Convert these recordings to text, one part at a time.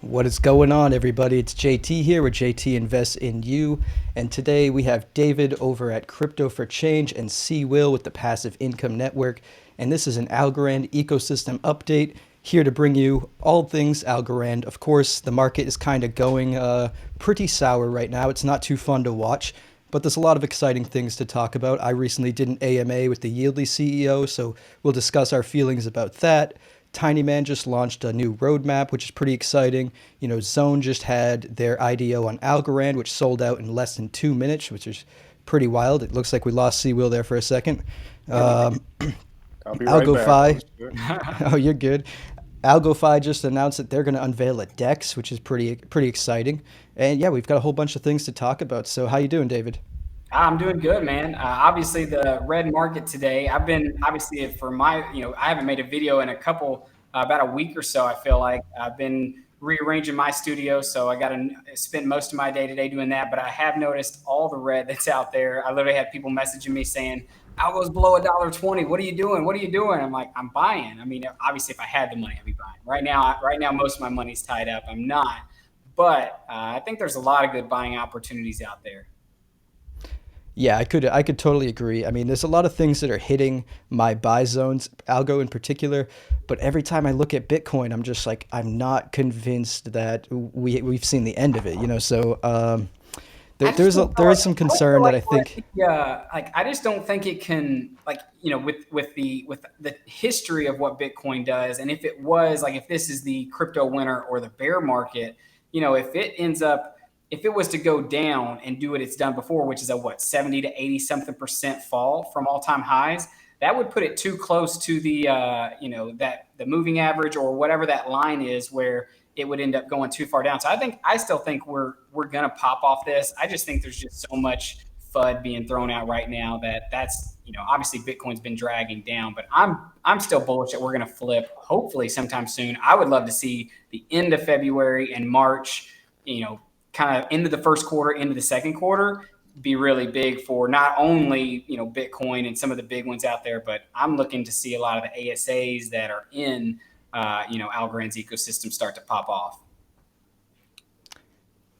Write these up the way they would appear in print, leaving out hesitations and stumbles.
What is going on, everybody? It's JT here with JT Invests in You. And today we have David over at Crypto for Change and C. Will with the Passive Income Network. And this is an Algorand Ecosystem update here to bring you all things Algorand. Of course, the market is kind of going pretty sour right now. It's not too fun to watch, but there's a lot of exciting things to talk about. I recently did an AMA with the Yieldly CEO, so we'll discuss our feelings about that. Tiny Man just launched a new roadmap, which is pretty exciting. You know, Zone just had their IDO on Algorand, which sold out in less than 2 minutes, which is pretty wild. It looks like we lost Seawill there for a second. Um, I'll be right back. AlgoFi, oh, you're good. AlgoFi just announced that they're going to unveil a DEX, which is pretty exciting. And yeah, we've got a whole bunch of things to talk about. So how you doing, David? I'm doing good, man. Obviously, the red market today. I've been obviously for my, I haven't made a video in a couple, about a week or so. I feel like I've been rearranging my studio, so I got to spend most of my day today doing that. But I have noticed all the red that's out there. I literally had people messaging me saying, "Algo's below $1.20. What are you doing? What are you doing?" I'm like, "I'm buying." I mean, obviously, if I had the money, I'd be buying. Right now, most of my money's tied up. I'm not, but I think there's a lot of good buying opportunities out there. Yeah, I could totally agree. I mean, there's a lot of things that are hitting my buy zones, algo in particular, but every time I look at Bitcoin, I'm just like I'm not convinced that we've seen the end of it, you know. So I just don't feel there like is some I feel concern that like I think. like I just don't think it can, like, with the history of what Bitcoin does, and if it was like, if this is the crypto winter or the bear market, if it was to go down and do what it's done before, which is a what 70 to 80 something percent fall from all time highs, that would put it too close to the that the moving average or whatever that line is, where it would end up going too far down. So I still think we're gonna pop off this. I just think there's just so much FUD being thrown out right now that's obviously Bitcoin's been dragging down, but I'm still bullish that we're gonna flip hopefully sometime soon. I would love to see the end of February and March, kind of into the first quarter, into the second quarter, be really big for not only Bitcoin and some of the big ones out there, but I'm looking to see a lot of the ASAs that are in Algorand's ecosystem start to pop off.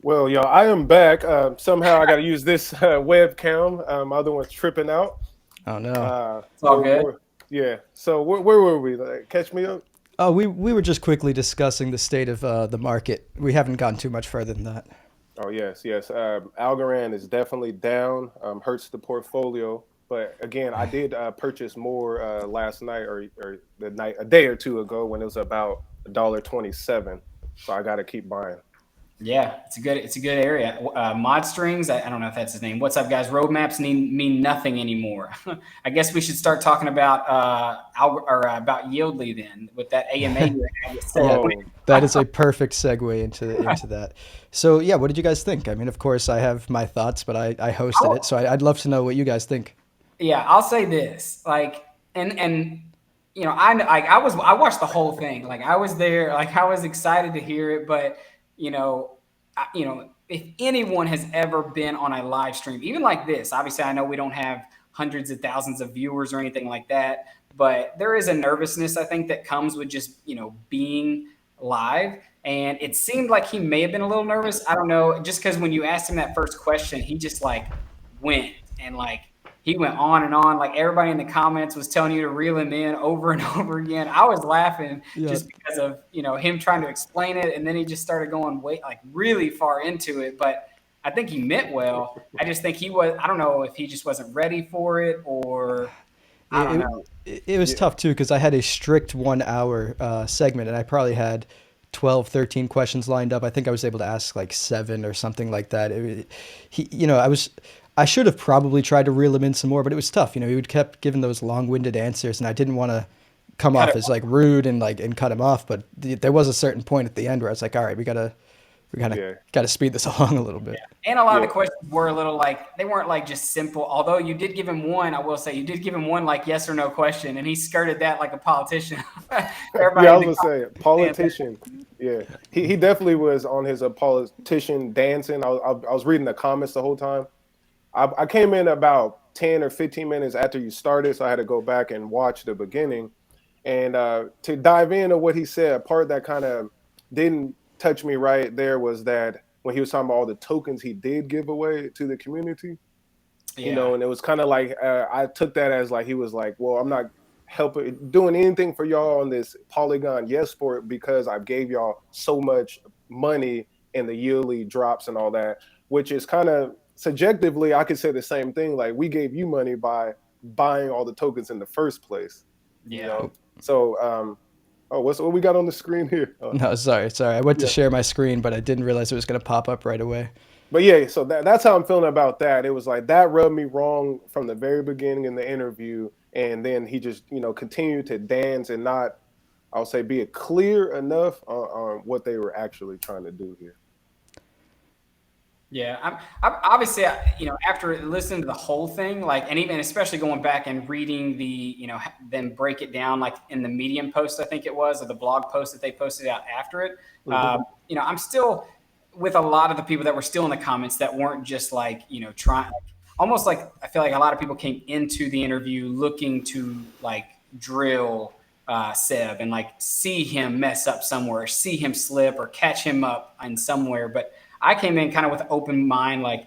Well, y'all, I am back. Somehow I got to use this webcam. My other one's tripping out. Oh no. Uh, It's all we're, good. we're, yeah. So where were we? Like, catch me up. Oh, we were just quickly discussing the state of the market. We haven't gone too much further than that. Oh yes, yes. Algorand is definitely down. Hurts the portfolio. But again, I did purchase more last night or the night a day or two ago when it was about $1.27. So I got to keep buying. Yeah, it's a good area. Mod strings. I don't know if that's his name. What's up, guys? Roadmaps mean nothing anymore. I guess we should start talking about about Yieldly then, with that AMA you had with Yeah, Oh, 720. that is a perfect segue into that. So yeah, what did you guys think? I mean, of course, I have my thoughts, but I hosted it, so I'd love to know what you guys think. Yeah, I'll say this, like, and I watched the whole thing, like I was there, like I was excited to hear it, but if anyone has ever been on a live stream, even like this, obviously I know we don't have hundreds of thousands of viewers or anything like that, but there is a nervousness I think that comes with just being live. And it seemed like he may have been a little nervous. I don't know, just because when you asked him that first question, he just like went and like he went on and on. Like everybody in the comments was telling you to reel him in over and over again. I was laughing Yeah, just because of him trying to explain it, and then he just started going way like really far into it. But I think he meant well. I just think he was. I don't know if he just wasn't ready for it, or I don't it know. it was yeah. tough too because I had a strict 1 hour segment, and I probably had 12, 13 questions lined up. I think I was able to ask like seven or something like that. I should have probably tried to reel him in some more, but it was tough. You know, he would kept giving those long-winded answers, and I didn't want to come Cut off it. as like rude and cut him off. But there was a certain point at the end where I was like, all right, we gotta Yeah, gotta speed this along a little bit. And a lot of yeah. the questions were a little like they weren't like just simple. Although you did give him one, I will say you did give him one like yes or no question, and he skirted that like a politician. Yeah, Everybody I in was the gonna say comments saying that. politician. Yeah, he definitely was on his politician dancing. I was reading the comments the whole time. I came in about 10 or 15 minutes after you started, so I had to go back and watch the beginning. And to dive into what he said, a part that kind of didn't touched me right there was that when he was talking about all the tokens he did give away to the community, Yeah. and it was kind of like I took that as like he was like, well, I'm not helping doing anything for y'all on this Polygon yes sport because I gave y'all so much money in the yearly drops and all that, which is kind of subjectively I could say the same thing. Like we gave you money by buying all the tokens in the first place, you Yeah. know. So oh, what we got on the screen here? No, sorry. I went to Yeah. share my screen, but I didn't realize it was going to pop up right away. But yeah, so that's how I'm feeling about that. It was like that rubbed me wrong from the very beginning in the interview, and then he just continued to dance and not, I'll say, be clear enough on what they were actually trying to do here. Yeah, I'm obviously, after listening to the whole thing, like, and even especially going back and reading then break it down, like in the Medium post, I think it was, or the blog post that they posted out after it. I'm still with a lot of the people that were still in the comments that weren't just like, trying, almost like I feel like a lot of people came into the interview looking to like drill Seb and like see him mess up somewhere, see him slip or catch him up in somewhere, but I came in kind of with an open mind, like,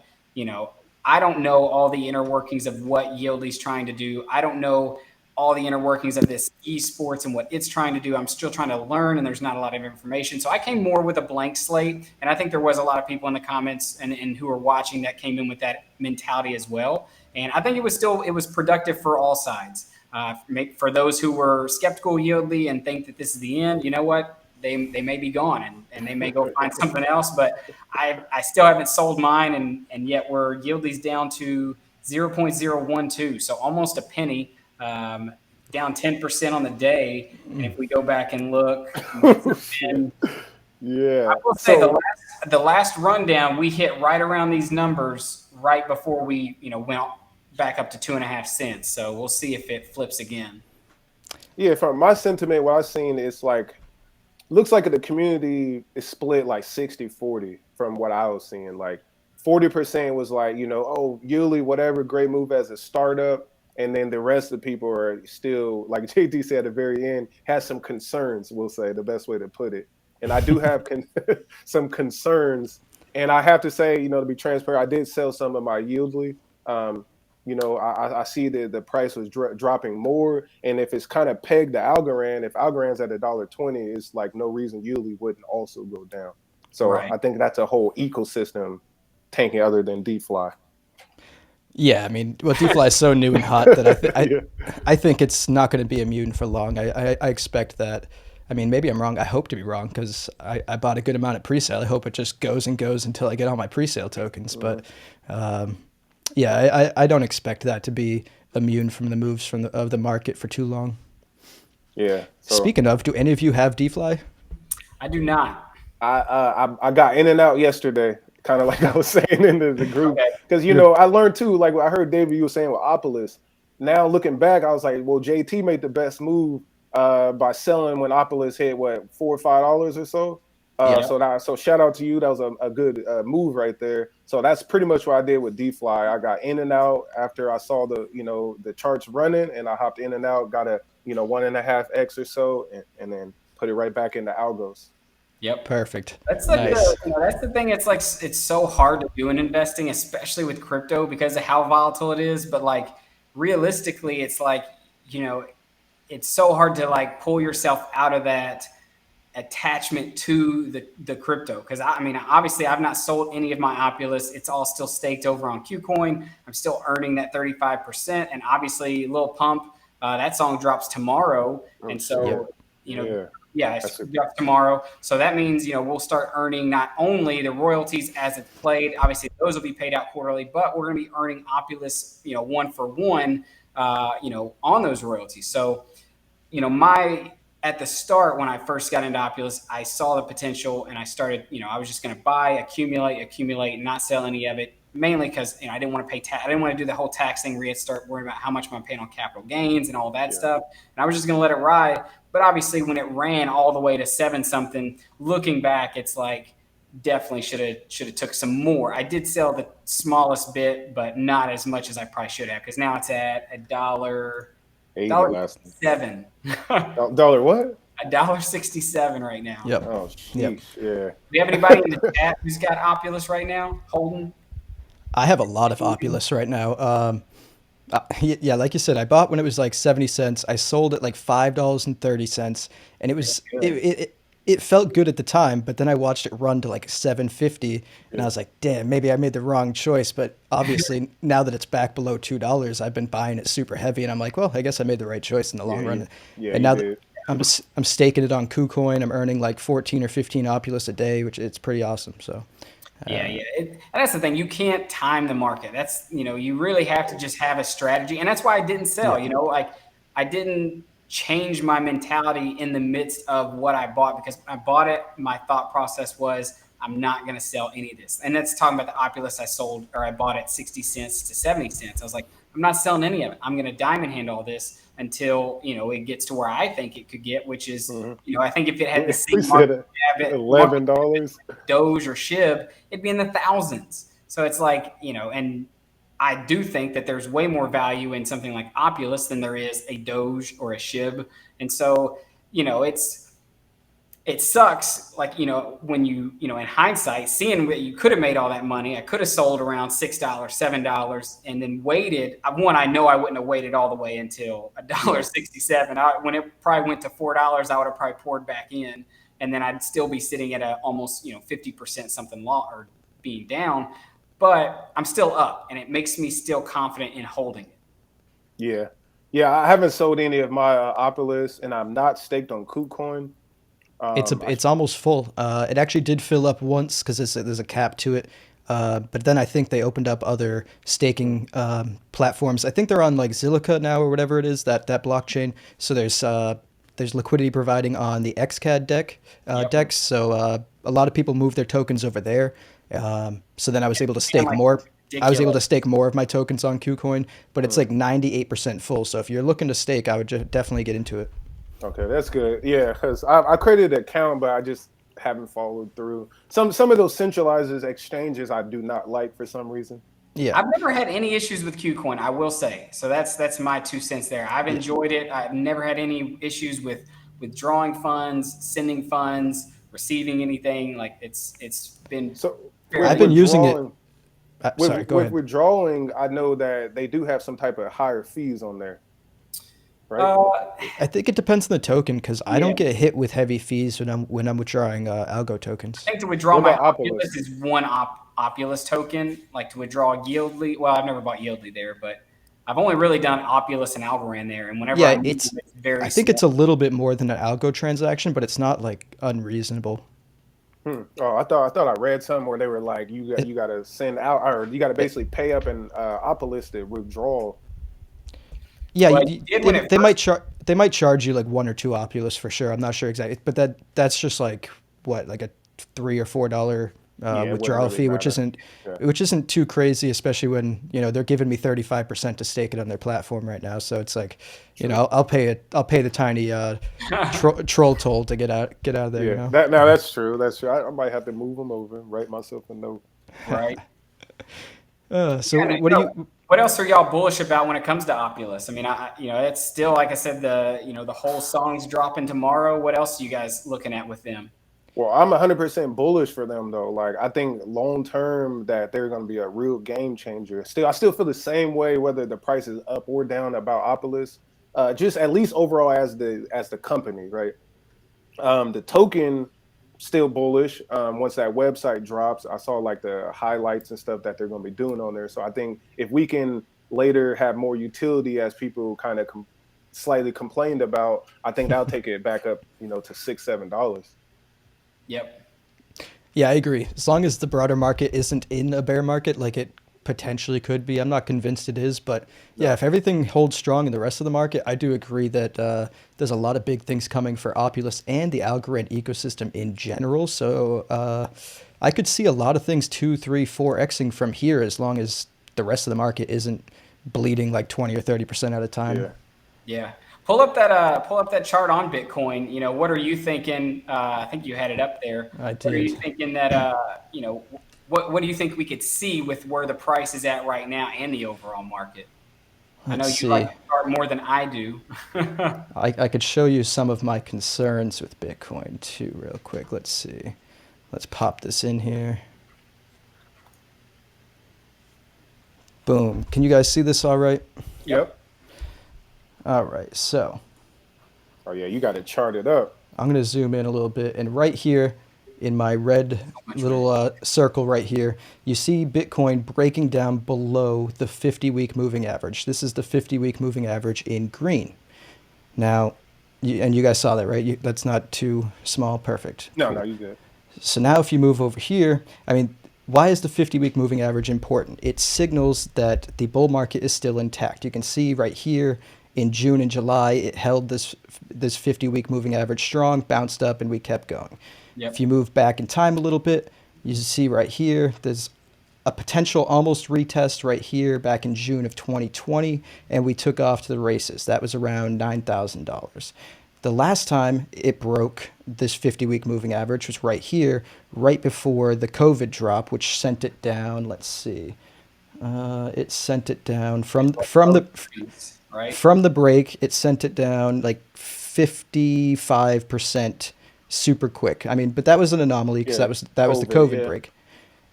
I don't know all the inner workings of what Yieldy's trying to do. I don't know all the inner workings of this esports and what it's trying to do. I'm still trying to learn, and there's not a lot of information. So I came more with a blank slate, and I think there was a lot of people in the comments and who were watching that came in with that mentality as well. And I think it was productive for all sides. For those who were skeptical of Yieldy and think that this is the end, you know what? They may be gone and they may go find something else, but I still haven't sold mine, and yet we're Yieldy's down to 0.012, so almost a penny, down 10% on the day. And if we go back and look, Yeah. I will say the last rundown we hit right around these numbers right before we went back up to 2.5 cents. So we'll see if it flips again. Yeah, from my sentiment, what I've seen is like looks like the community is split like 60-40 from what I was seeing. Like 40% was like, oh, Yuli, whatever, great move as a startup. And then the rest of the people are still, like JT said at the very end, has some concerns, we'll say, the best way to put it. And I do have some concerns. And I have to say, to be transparent, I did sell some of my Yieldly. I see that the price was dropping more, and if it's kind of pegged to Algorand, if Algorand's at $1.20, it's like no reason Yuli wouldn't also go down. So Right. I think that's a whole ecosystem tanking other than DeFly. Yeah, I mean, well, DeFly is so new and hot that I think it's not going to be immune for long. I expect that. I mean, maybe I'm wrong. I hope to be wrong because I bought a good amount at presale. I hope it just goes and goes until I get all my presale tokens. But yeah, I don't expect that to be immune from the moves of the market for too long. Yeah. So Speaking of, do any of you have DeFly? I do not. I got in and out yesterday, kind of like I was saying in the group, Okay. because I learned too. Like I heard David, you were saying with Opolis. Now looking back, I was like, well, JT made the best move by selling when Opolis hit what $4 or $5 or so. So shout out to you. That was a good move right there. So that's pretty much what I did with DeFly. I got in and out after I saw the charts running, and I hopped in and out, got a 1.5x or so, and then put it right back into algos. Yep. Perfect. That's like Nice. that's the thing. It's like it's so hard to do in investing, especially with crypto because of how volatile it is. But like realistically, it's like it's so hard to like pull yourself out of that attachment to the crypto. Because I mean, obviously, I've not sold any of my Opulus. It's all still staked over on KuCoin. I'm still earning that 35%, and obviously, Lil Pump, that song drops tomorrow, and so it's drops tomorrow. So that means we'll start earning not only the royalties as it's played. Obviously, those will be paid out quarterly, but we're going to be earning Opulus, one for one, on those royalties. So, at the start, when I first got into Opulus, I saw the potential and I started, I was just going to buy, accumulate, not sell any of it, mainly because, I didn't want to pay tax. I didn't want to do the whole tax thing where you had to start worrying about how much I'm paying on capital gains and all that stuff. And I was just going to let it ride. But obviously, when it ran all the way to 7 something, looking back, it's like definitely should have took some more. I did sell the smallest bit, but not as much as I probably should have, because now it's at $1.07. Dollar what? $1.67 right now. Yep. Oh, Yep. sheesh. Yeah. Do we have anybody in the chat who's got Opulus right now? Holden? I have a lot of Opulus right now. Yeah, like you said, I bought when it was like 70 cents. I sold at like $5.30, and it felt good at the time, but then I watched it run to like 7.50, and I was like, damn, maybe I made the wrong choice. But obviously, now that it's back below $2, I've been buying it super heavy, and I'm like, well, I guess I made the right choice in the long run. And You now that did. I'm staking it on KuCoin, I'm earning like 14 or 15 Opulus a day, which it's pretty awesome. So. Yeah. And that's the thing. You can't time the market. That's, you really have to just have a strategy. And that's why I didn't sell, like I didn't change my mentality in the midst of what I bought, because when I bought it, my thought process was, I'm not going to sell any of this. And that's talking about the Opulus I bought at 60 cents to 70 cents. I was like, I'm not selling any of it. I'm going to diamond hand all this until, it gets to where I think it could get, which is, I think if it had the We same said market $11. Doge or SHIB, it'd be in the thousands. So it's like, and I do think that there's way more value in something like Opulus than there is a Doge or a SHIB. And so, it sucks, like, when in hindsight, seeing that you could have made all that money. I could have sold around $6, $7, and then waited. One, I know I wouldn't have waited all the way until $1.67. When it probably went to $4, I would have probably poured back in, and then I'd still be sitting at a almost 50% something long or being down, but I'm still up, and it makes me still confident in holding it. Yeah. I haven't sold any of my Opulus, and I'm not staked on KuCoin. It's almost full. It actually did fill up once because there's a cap to it. But then I think they opened up other staking platforms. I think they're on like Zilliqa now or whatever it is, that blockchain. So there's liquidity providing on the XCAD decks. So a lot of people move their tokens over there. So then I was able to stake more. I was able to stake more of my tokens on KuCoin, but it's like 98% full. So if you're looking to stake, I would definitely get into it. Okay, that's good. Yeah, because I created an account, but I just haven't followed through. Some of those centralized exchanges I do not like for some reason. Yeah, I've never had any issues with KuCoin, I will say. So that's my 2 cents there. I've enjoyed it. I've never had any issues with withdrawing funds, sending funds, receiving anything. Like it's been. So I've been using it. Sorry, go with ahead. withdrawing, I know that they do have some type of higher fees on there, right? I think it depends on the token because I don't get hit with heavy fees when I'm withdrawing ALGO tokens. I think to withdraw What my about Opulus Opulus? is one Opulus token. Like to withdraw Yieldly. Well, I've never bought Yieldly there, but I've only really done Opulus and Algorand there. And whenever I move, it's very. I think it's a little bit more than an ALGO transaction, but it's not like unreasonable. Oh, I thought I read something where they were like, you got to send out, or you got to basically pay up an Opulus to withdraw. Yeah, Well, they might charge you like 1 or 2 Opulus for sure. I'm not sure exactly, but that's just like what, like a $3 or $4 withdrawal fee, which isn't too crazy, especially when they're giving me 35% to stake it on their platform right now. So it's like, I'll pay the tiny troll toll to get out of there. Yeah, that's true. That's true. I might have to move them over, write myself a note. Right. What else are y'all bullish about when it comes to Opulus? I mean, it's still, like I said, the whole song's dropping tomorrow. What else are you guys looking at with them? Well, I'm 100% bullish for them though. Like I think long term that they're going to be a real game changer. I still feel the same way whether the price is up or down about Opulus. Just at least overall as the company, right? The token still bullish. Once that website drops, I saw like the highlights and stuff that they're going to be doing on there. So I think if we can later have more utility, as people kind of slightly complained about, I think that'll take it back up, to $6-7. Yep. Yeah, I agree. As long as the broader market isn't in a bear market, like it potentially could be. I'm not convinced it is, but yeah, if everything holds strong in the rest of the market, I do agree that there's a lot of big things coming for Opulus and the Algorand ecosystem in general. So I could see a lot of things 2, 3, 4xing from here as long as the rest of the market isn't bleeding like 20 or 30% at a time. Yeah. Pull up that chart on Bitcoin. What are you thinking? I think you had it up there. I did. What are you thinking that what do you think we could see with where the price is at right now and the overall market? I know Let's you like see. to start more than I do. I could show you some of my concerns with Bitcoin too, real quick. Let's see. Let's pop this in here. Boom. Can you guys see this all right? Yep. Yep. All right. So Oh yeah, you got to chart it up. I'm going to zoom in a little bit. And right here in my red So much little circle right here, you see Bitcoin breaking down below the 50-week moving average. This is the 50-week moving average in green. Now, and you guys saw that, right? That's not too small. Perfect. No, Cool. no, you good. So now if you move over here, I mean, why is the 50-week moving average important? It signals that the bull market is still intact. You can see right here in June and July, it held this 50-week moving average strong, bounced up, and we kept going. If Yep. you move back in time a little bit, you see right here, there's a potential almost retest right here back in June of 2020, and we took off to the races. That was around $9,000. The last time it broke this 50-week moving average was right here, right before the COVID drop, which sent it down. Let's see. It sent it down Right. from the break. It sent it down like 55% super quick. I mean, but that was an anomaly because Yeah, that was the COVID. COVID Yeah, break.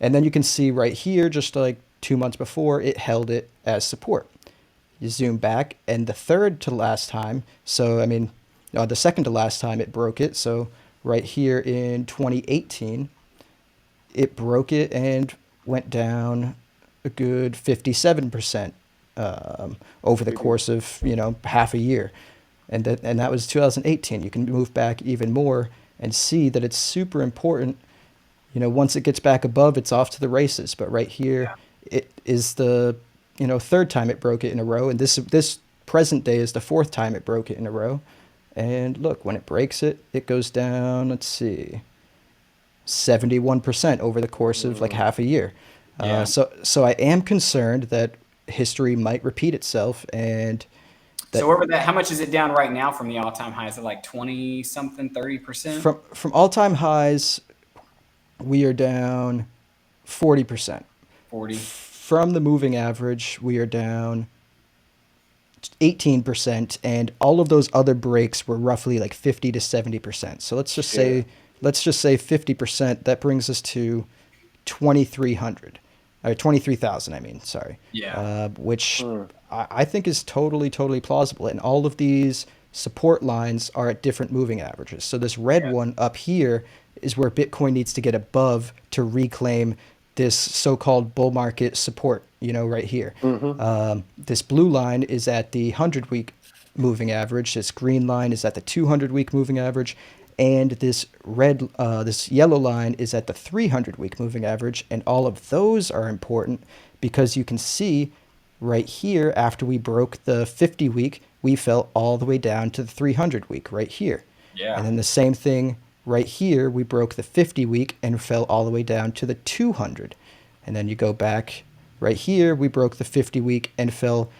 And then you can see right here, just like 2 months before, it held it as support. You zoom back, and the third to last time, so I mean, the second to last time it broke it. So right here in 2018, it broke it and went down a good 57% over the pretty. course of half a year, and that was 2018. You can move back even more and see that it's super important. Once it gets back above, it's off to the races. But right here, it is the third time it broke it in a row, and this present day is the fourth time it broke it in a row. And look, when it breaks it, it goes down. Let's see, 71% over the course of like half a year. Yeah. So I am concerned that history might repeat itself, and that So over that, how much is it down right now from the all-time high? Is it like 20 something, 30%? from all-time highs, we are down 40%. 40. From the moving average, we are down 18%, and all of those other breaks were roughly like 50 to 70%. So Yeah. let's just say 50%. That brings us to 2,300 or 23,000. I mean, sorry. Yeah. Which Mm. I think is totally plausible. And all of these support lines are at different moving averages. So this red Yeah. one up here is where Bitcoin needs to get above to reclaim this so-called bull market support, right here. This blue line is at the 100-week moving average. This green line is at the 200-week moving average. And this this yellow line is at the 300-week moving average. And all of those are important because you can see right here, after we broke the 50-week, we fell all the way down to the 300-week right here. Yeah. And then the same thing right here, we broke the 50-week and fell all the way down to the 200. And then you go back right here, we broke the 50-week and fell.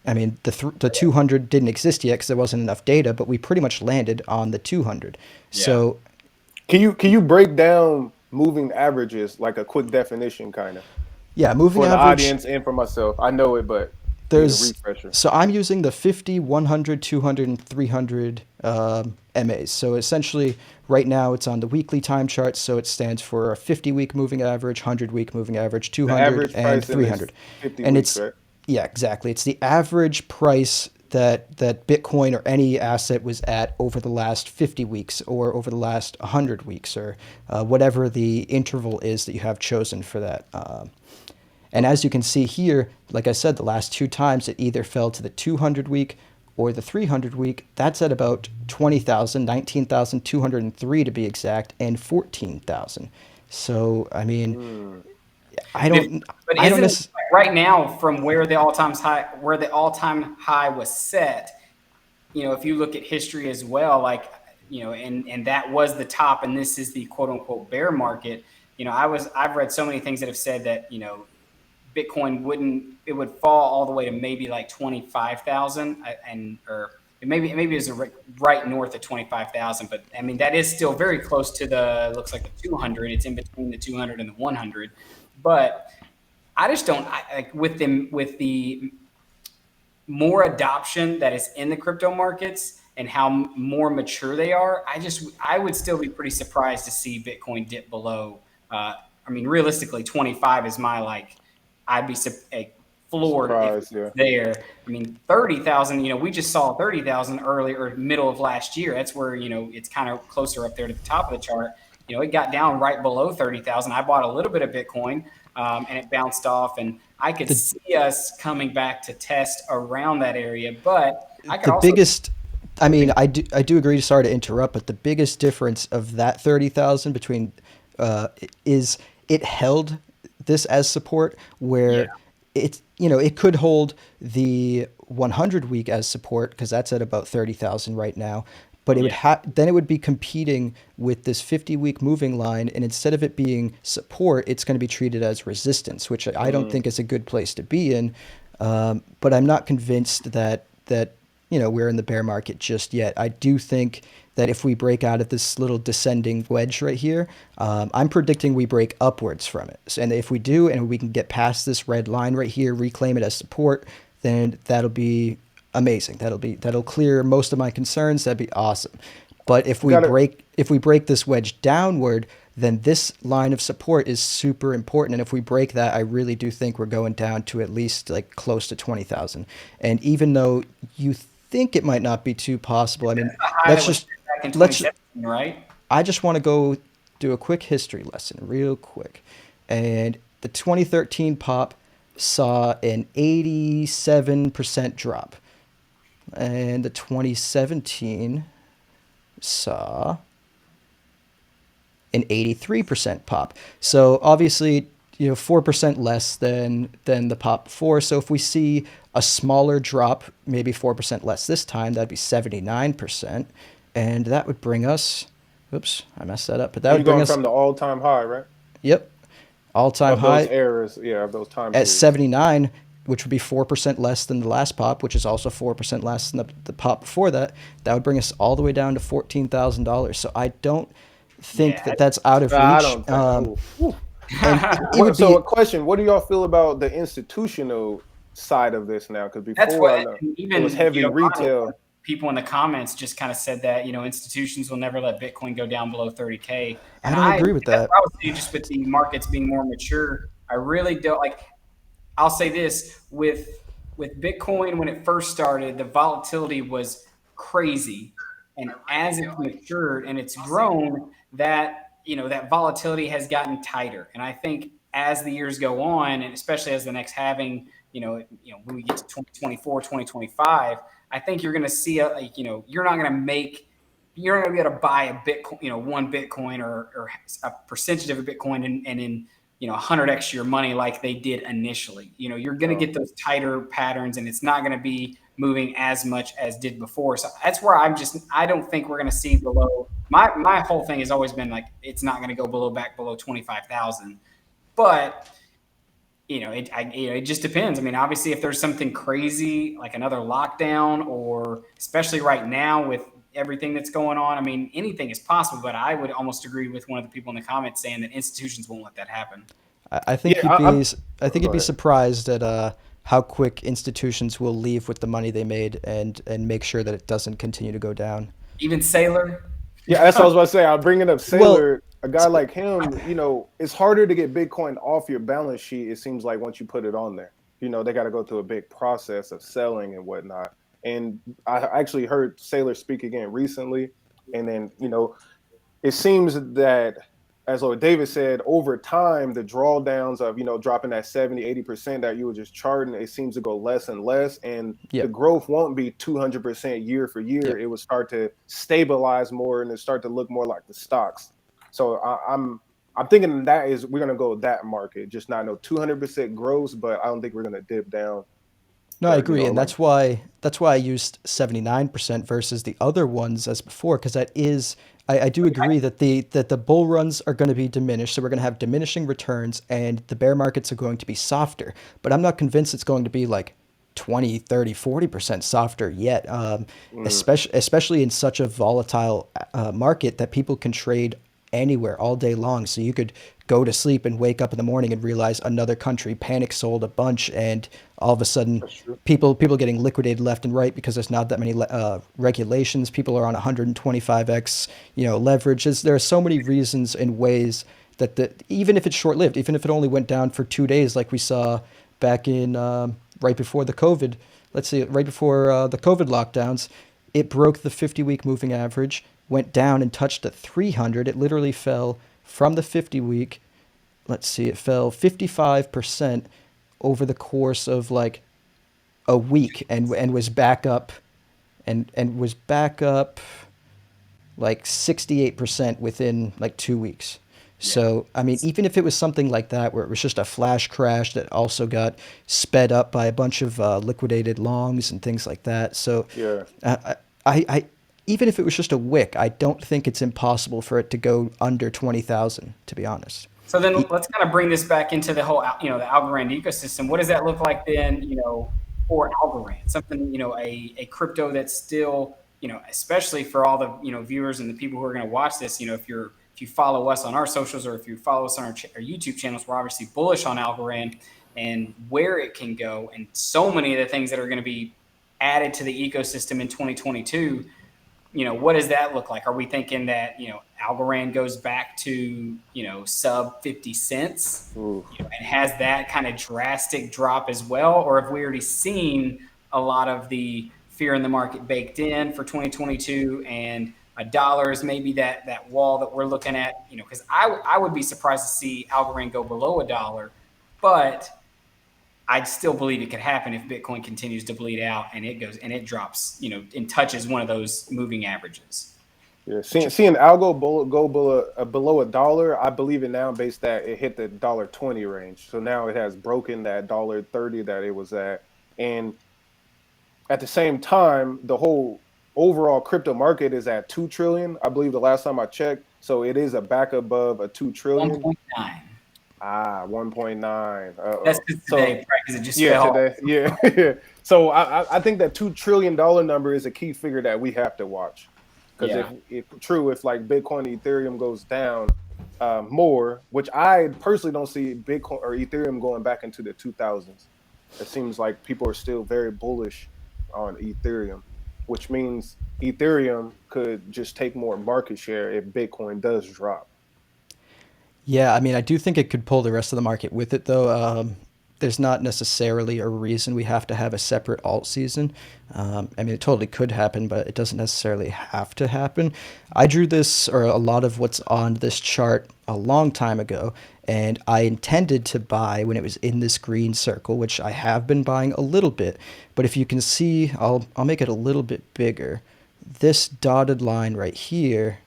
I mean, the 200 didn't exist yet because there wasn't enough data, but we pretty much landed on the 200. Yeah. So Can you break down moving averages, like a quick definition, kind of, yeah, moving for the average. audience and for myself? I know it, but need a There's refresher. so I'm using the 50, 100, 200, and 300 MAs. So essentially, right now it's on the weekly time chart. So it stands for a 50-week moving average, 100-week moving average, The 200, average and price in this 300. 50 And weeks, it's right? yeah, exactly. It's the average price that Bitcoin or any asset was at over the last 50 weeks or over the last 100 weeks or whatever the interval is that you have chosen for that. And as you can see here, like I said, the last two times it either fell to the 200 week or the 300 week. That's at about 20,000, 19,203 to be exact, and 14,000. So, I mean, I don't, But I don't isn't it necessarily. like right now from where the all-time high was set, if you look at history as well, like, and that was the top and this is the quote unquote bear market. I've read so many things that have said that, Bitcoin would fall all the way to maybe like 25,000 or maybe it was right north of 25,000, but I mean, that is still very close to looks like the 200. It's in between the 200 and the 100, but I just don't like with the more adoption that is in the crypto markets and how more mature they are, I would still be pretty surprised to see Bitcoin dip below. I mean, realistically, 25 is my I'd be floored if Surprise, it's yeah. there. I mean, 30,000. We just saw 30,000 earlier, middle of last year. That's where it's kind of closer up there to the top of the chart. It got down right below 30,000. I bought a little bit of Bitcoin, and it bounced off. And I could The see us coming back to test around that area, but I could the also biggest, I mean, I do agree. Sorry to interrupt, but the biggest difference of that 30,000 between is it held this as support yeah, where it could hold the 100 week as support because that's at about 30,000 right now. But yeah, then it would be competing with this 50-week moving line, and instead of it being support, it's going to be treated as resistance, which I don't think is a good place to be in. But I'm not convinced that we're in the bear market just yet. I do think that if we break out of this little descending wedge right here, I'm predicting we break upwards from it. And if we do, and we can get past this red line right here, reclaim it as support, then that'll be amazing. That'll clear most of my concerns. That'd be awesome. But if I we got it. break this wedge downward, then this line of support is super important. And if we break that, I really do think we're going down to at least like close to 20,000. And even though you think it might not be too possible, I mean, a high let's that was just back in let's 2017, right? I just want to go do a quick history lesson real quick. And the 2013 pop saw an 87% drop. And the 2017 saw an 83% pop. So obviously, 4% less than the pop before. So if we see a smaller drop, maybe 4% less this time, that'd be 79%. And that would bring us, oops, I messed that up, but that And would you're bring going us, from the all-time high, right? yep, all-time Of those high eras, yeah, of those time at periods. 79, which would be 4% less than the last pop, which is also 4% less than the pop before that. That would bring us all the way down to $14,000. So I don't think Yeah. that that's out of I reach. don't think. Ooh, ooh. And it would So, a be, question: what do y'all feel about the institutional side of this now? Because That's before, I what, know and it was even heavy Ronnie, retail. people in the comments just kind of said that institutions will never let Bitcoin go down below 30K, I and don't agree with that's that. what I would say. Just with the markets being more mature, I really don't like. I'll say this with Bitcoin when it first started, the volatility was crazy, and as it's matured and it's grown, that volatility has gotten tighter. And I think as the years go on, and especially as the next halving, when we get to 2024, 2025, I think you're going to see you're not going to make you're not going to be able to buy a Bitcoin, one Bitcoin or a percentage of a Bitcoin and in 100x your money like they did initially. You're going to Oh, get those tighter patterns, and it's not going to be moving as much as did before. So that's where I don't think we're going to see below. My whole thing has always been like it's not going to go back below 25,000, but it just depends. I mean, obviously, if there's something crazy like another lockdown, or especially right now with everything that's going on, I mean, anything is possible. But I would almost agree with one of the people in the comments saying that institutions won't let that happen. I think yeah. you'd be, I think Go you'd be ahead. surprised at how quick institutions will leave with the money they made and make sure that it doesn't continue to go down. Even Sailor, Yeah, that's what I was about to say. I'm bringing up Well, Sailor. A guy like him, it's harder to get Bitcoin off your balance sheet. It seems like once you put it on there, they got to go through a big process of selling and whatnot. And I actually heard Sailor speak again recently, and then it seems that, as Lord David said, over time, the drawdowns of, dropping that 70-80% that you were just charting, it seems to go less and less. And the yep, growth won't be 200% year for year. yep. It will start to stabilize more and it start to look more like the stocks. So I'm thinking we're going to go that market, just not no 200% growth, but I don't think we're going to dip down No, I to, agree, and like, that's why I used 79% versus the other ones as before, because that is I do agree that the bull runs are going to be diminished, so we're going to have diminishing returns, and the bear markets are going to be softer. But I'm not convinced it's going to be like 20, 30, 40% softer yet, mm, especially in such a volatile market that people can trade anywhere all day long. So you could go to sleep and wake up in the morning and realize another country panic sold a bunch, and all of a sudden That's true. people getting liquidated left and right because there's not that many regulations. People are on 125x, leverages. There are so many reasons and ways that even if it's short lived, even if it only went down for 2 days, like we saw back in right before the COVID, let's see, right before the COVID lockdowns, it broke the 50-week moving average, went down and touched the 300. It literally fell from the 50-week. Let's see, it fell 55% over the course of like a week, and was back up, and was back up like 68% within like 2 weeks. So, I mean, even if it was something like that, where it was just a flash crash that also got sped up by a bunch of liquidated longs and things like that. So, Yeah. I even if it was just a wick, I don't think it's impossible for it to go under 20,000, to be honest. So then let's kind of bring this back into the whole, the Algorand ecosystem. What does that look like then, for Algorand? Something, a crypto that's still, especially for all the, viewers and the people who are going to watch this, if you follow us on our socials, or if you follow us on our YouTube channels, we're obviously bullish on Algorand and where it can go, and so many of the things that are going to be added to the ecosystem in 2022. What does that look like? Are we thinking that, Algorand goes back to, sub 50 cents, and has that kind of drastic drop as well? Or have we already seen a lot of the fear in the market baked in for 2022, and $1 is maybe that wall that we're looking at? Because I would be surprised to see Algorand go below $1, but I'd still believe it could happen if Bitcoin continues to bleed out and it drops, and touches one of those moving averages. Yeah, seeing Algo go below $1, I believe it now based that it hit the $1.20 range. So now it has broken that $1.30 that it was at, and at the same time, the whole overall crypto market is at 2 trillion. I believe the last time I checked, so it is back above a 2 trillion. 1.9. 1.9. That's because today, because it just yeah, fell. today, yeah. So I think that $2 trillion number is a key figure that we have to watch. Because if like Bitcoin and Ethereum goes down more, which I personally don't see Bitcoin or Ethereum going back into the 2000s. It seems like people are still very bullish on Ethereum, which means Ethereum could just take more market share if Bitcoin does drop. Yeah, I mean, I do think it could pull the rest of the market with it, though. There's not necessarily a reason we have to have a separate alt season. I mean, it totally could happen, but it doesn't necessarily have to happen. I drew this, or a lot of what's on this chart, a long time ago, and I intended to buy when it was in this green circle, which I have been buying a little bit. But if you can see, I'll make it a little bit bigger. This dotted line right here,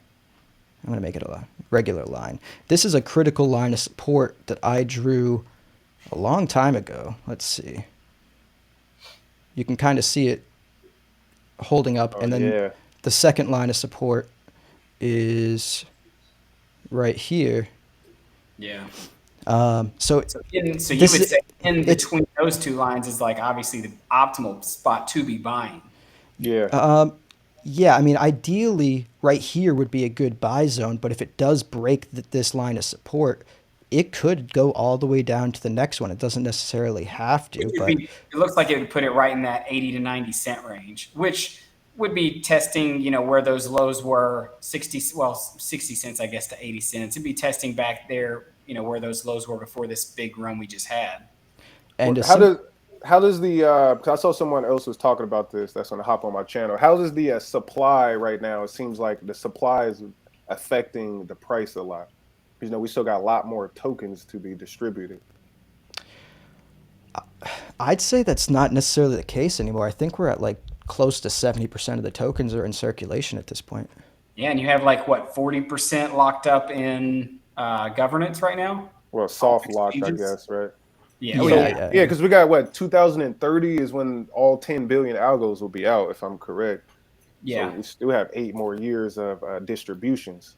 I'm going to make it a regular line. This is a critical line of support that I drew a long time ago. Let's see. You can kind of see it holding up. And then the second line of support is right here. Yeah. So you would say in between those two lines is like obviously the optimal spot to be buying. Yeah. Yeah, I mean, ideally, right here would be a good buy zone, but if it does break this line of support, it could go all the way down to the next one. It doesn't necessarily have to, but it looks like it would put it right in that 80 to 90 cent range, which would be testing, where those lows were 60 cents, I guess, to 80 cents. It'd be testing back there, where those lows were before this big run we just had. And how does the because I saw someone else was talking about this that's going to hop on my channel. How does the supply right now? It seems like the supply is affecting the price a lot. Because we still got a lot more tokens to be distributed. I'd say that's not necessarily the case anymore. I think we're at like close to 70% of the tokens are in circulation at this point. Yeah, and you have like what, 40% locked up in governance right now? Well, soft locked, I guess, right? Yeah. Because we got 2030 is when all 10 billion algos will be out, if I'm correct. Yeah. So we still have 8 more years of distributions.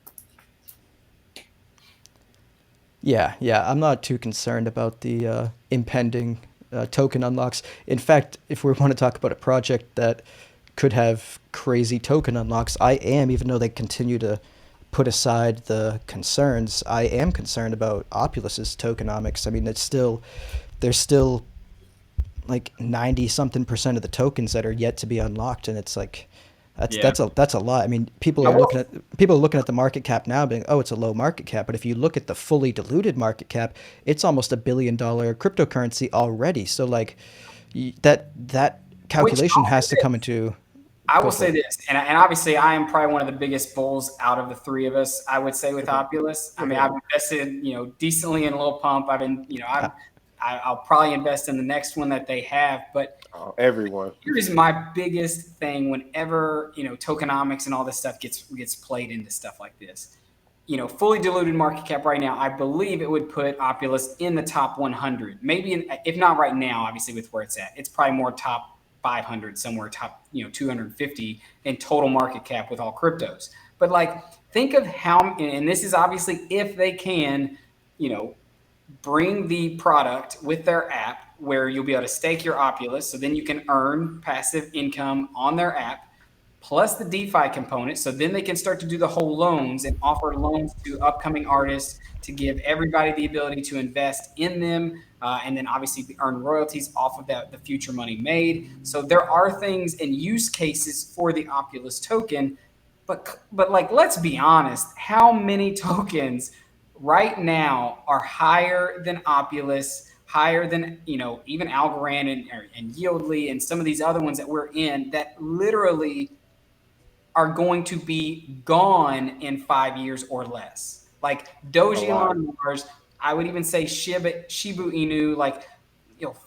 Yeah, I'm not too concerned about the impending token unlocks. In fact, if we want to talk about a project that could have crazy token unlocks, I am, even though they continue to put aside the concerns, I am concerned about Opulus's tokenomics. I mean, there's still like 90 something percent of the tokens that are yet to be unlocked, and it's like Yeah. that's a lot. I mean, I will people are looking at the market cap now, being, oh, it's a low market cap, but if you look at the fully diluted market cap, it's almost $1 billion cryptocurrency already. So like that which calculation has to come into. I Go will for say it. this, and obviously I am probably one of the biggest bulls out of the three of us. I would say with Opulus. I mean, I've invested, decently in Lil Pump. I've been, Uh, I'll probably invest in the next one that they have. But Everyone. here's my biggest thing: whenever tokenomics and all this stuff gets played into stuff like this, fully diluted market cap right now, I believe it would put Opulus in the top 100. Maybe if not right now, obviously with where it's at, it's probably more top 500 somewhere, top 250 in total market cap with all cryptos. But like, think of how, and this is obviously if they can, you know, bring the product with their app where you'll be able to stake your Opulus, so then you can earn passive income on their app plus the DeFi component. So then they can start to do the whole loans and offer loans to upcoming artists to give everybody the ability to invest in them. And then obviously earn royalties off of that, the future money made. So there are things and use cases for the Opulus token. But like, let's be honest, how many tokens right now are higher than Opulus, higher than, even Algorand and Yieldly and some of these other ones that we're in that literally are going to be gone in 5 years or less. Like A Doji lot. on Mars, I would even say Shibu Inu, like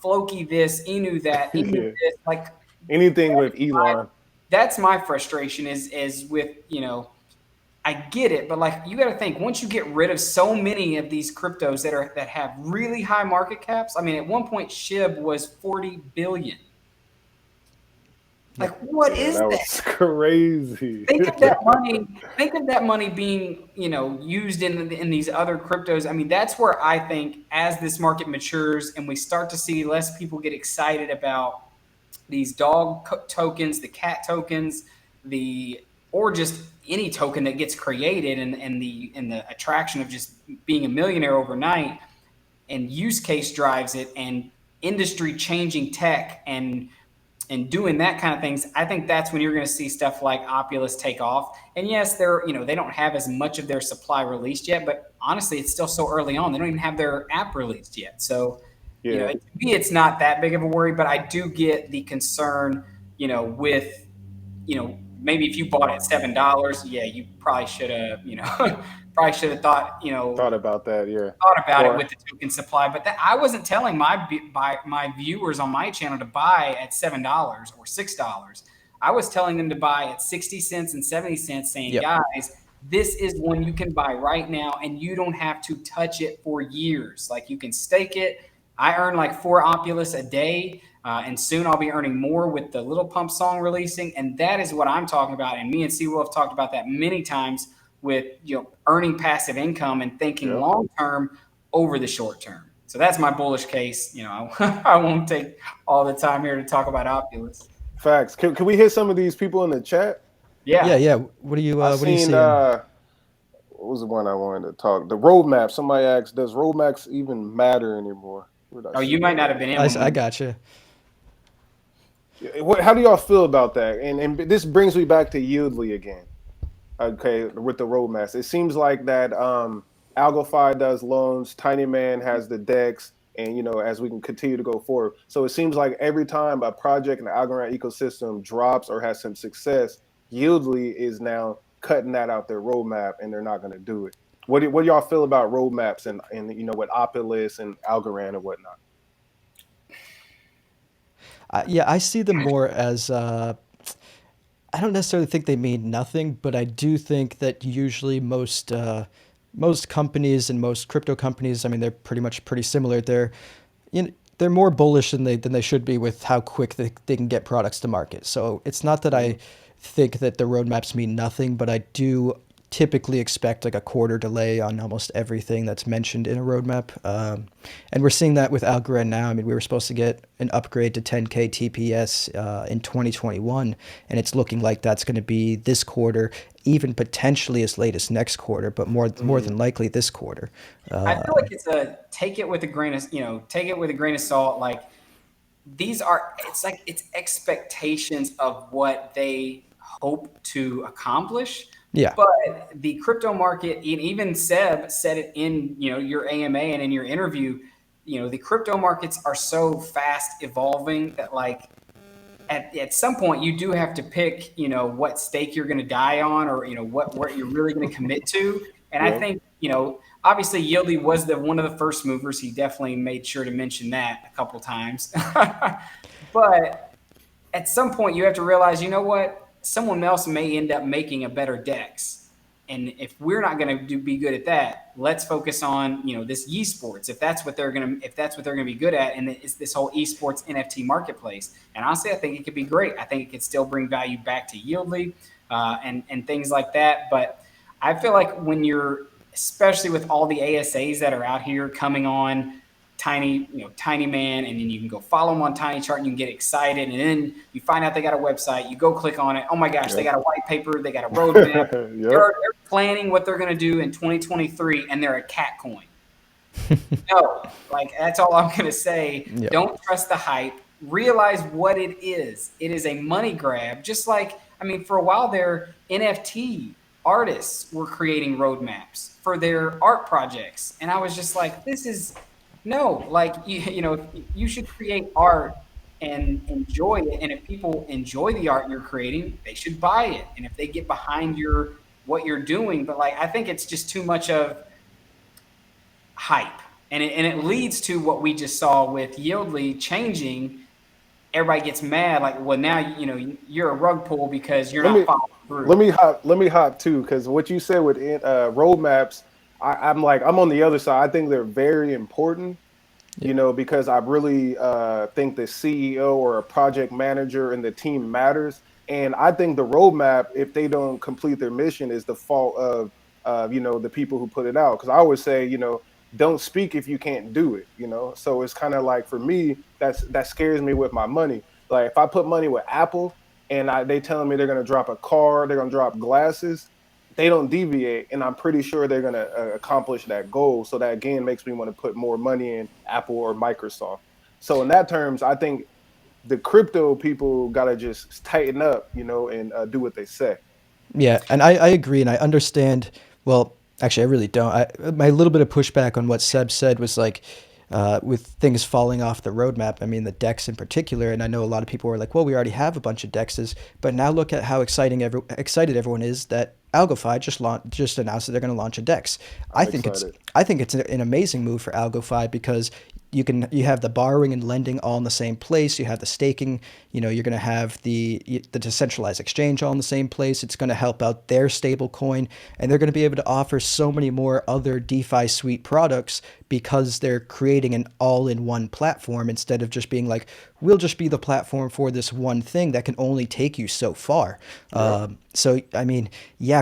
Floki this, Inu that, Inu Yeah. this, like Anything with Elon. that's my frustration is with I get it, but like you got to think once you get rid of so many of these cryptos that have really high market caps. I mean, at one point SHIB was 40 billion. Yeah. Like, what Yeah, is that that? was crazy. Think of that money. Think of that money being, used in these other cryptos. I mean, that's where I think as this market matures and we start to see less people get excited about these tokens, the cat tokens, or just any token that gets created and the attraction of just being a millionaire overnight and use case drives it and industry changing tech and doing that kind of things. I think that's when you're going to see stuff like Opulus take off. And yes, they don't have as much of their supply released yet, but honestly, it's still so early on. They don't even have their app released yet. So, Yeah. to me, it's not that big of a worry, but I do get the concern, with, maybe if you bought it at $7, yeah, you probably should have, probably should have thought, Thought about that, yeah. thought about it Or with the token supply, but I wasn't telling my viewers on my channel to buy at $7 or $6. I was telling them to buy at 60 cents and 70 cents, saying, Yep. guys, this is one you can buy right now, and you don't have to touch it for years. Like you can stake it. I earn like 4 Opulus a day, and soon I'll be earning more with the Little Pump song releasing, and that is what I'm talking about. And me and C Will have talked about that many times with earning passive income and thinking yeah. long term over the short term. So that's my bullish case. I won't take all the time here to talk about Opulus. Facts. Can we hit some of these people in the chat? Yeah, Yeah. yeah. What are you I what are you seen seeing? what was the one I wanted to talk? The roadmap. Somebody asked, does roadmaps even matter anymore? Where did I Oh, see you might that not at? have been in I one. gotcha. How do y'all feel about that? And this brings me back to Yieldly again. Okay, with the roadmaps. It seems like that AlgoFi does loans, Tiny Man has the DEX, and as we can continue to go forward. So it seems like every time a project in the Algorand ecosystem drops or has some success, Yieldly is now cutting that out their roadmap and they're not going to do it. What do y'all feel about roadmaps and with Opulus and Algorand and whatnot? Yeah, I see them more as I don't necessarily think they mean nothing, but I do think that usually most companies and most crypto companies, I mean, they're pretty similar. They're more bullish than they should be with how quick they can get products to market. So it's not that I think that the roadmaps mean nothing, but I do typically expect like a quarter delay on almost everything that's mentioned in a roadmap. And we're seeing that with Algorand now. I mean, we were supposed to get an upgrade to 10K TPS in 2021, and it's looking like that's going to be this quarter, even potentially as late as next quarter, but more than likely this quarter. I feel like it's a take it with a grain of take it with a grain of salt. Like it's expectations of what they hope to accomplish. Yeah. But the crypto market, and even Seb said it in your AMA and in your interview, the crypto markets are so fast evolving that like at some point you do have to pick what stake you're going to die on, or what you're really going to commit to. And I think obviously Yieldy was one of the first movers. He definitely made sure to mention that a couple times. But at some point you have to realize, what, someone else may end up making a better DEX. And if we're not going to be good at that, let's focus on this esports. If that's what they're going to be good at, and it's this whole esports NFT marketplace. And honestly, I think it could be great. I think it could still bring value back to Yieldly and things like that. But I feel like when you're, especially with all the ASAs that are out here coming on, Tiny Man, and then you can go follow them on Tiny Chart and you can get excited, and then you find out they got a website, you go click on it, oh my gosh, they got a white paper, they got a roadmap. They're planning what they're going to do in 2023, and they're a cat coin. No, like that's all I'm going to say. Yep. Don't trust the hype. Realize what it is. It is a money grab. Just like, for a while there, NFT artists were creating roadmaps for their art projects, and I was just like, this is no, like you should create art and enjoy it. And if people enjoy the art you're creating, they should buy it. And if they get behind what you're doing, but like I think it's just too much of hype, and it leads to what we just saw with Yieldly changing. Everybody gets mad, like, well, now you're a rug pull because you're not following through. Let me hop too, because what you said with roadmaps. I'm on the other side. I think they're very important, because I really think the CEO or a project manager and the team matters. And I think the roadmap, if they don't complete their mission, is the fault of, the people who put it out. Because I always say, don't speak if you can't do it, So it's kind of like, for me, that scares me with my money. Like if I put money with Apple and they telling me they're going to drop a car, they're going to drop glasses, they don't deviate, and I'm pretty sure they're going to accomplish that goal. So that, again, makes me want to put more money in Apple or Microsoft. So in that terms, I think the crypto people got to just tighten up, and do what they say. Yeah, and I agree, and I understand. Well, actually, I really don't. My little bit of pushback on what Seb said was like, with things falling off the roadmap, the DEX in particular, and I know a lot of people were like, well, we already have a bunch of DEXs, but now look at how excited everyone is that AlgoFi just announced that they're going to launch a DEX. I think it's an amazing move for AlgoFi because you have the borrowing and lending all in the same place. You have the staking. You're going to have the decentralized exchange all in the same place. It's going to help out their stable coin, and they're going to be able to offer so many more other DeFi suite products because they're creating an all-in-one platform instead of just being like, we'll just be the platform for this one thing that can only take you so far. Yeah. So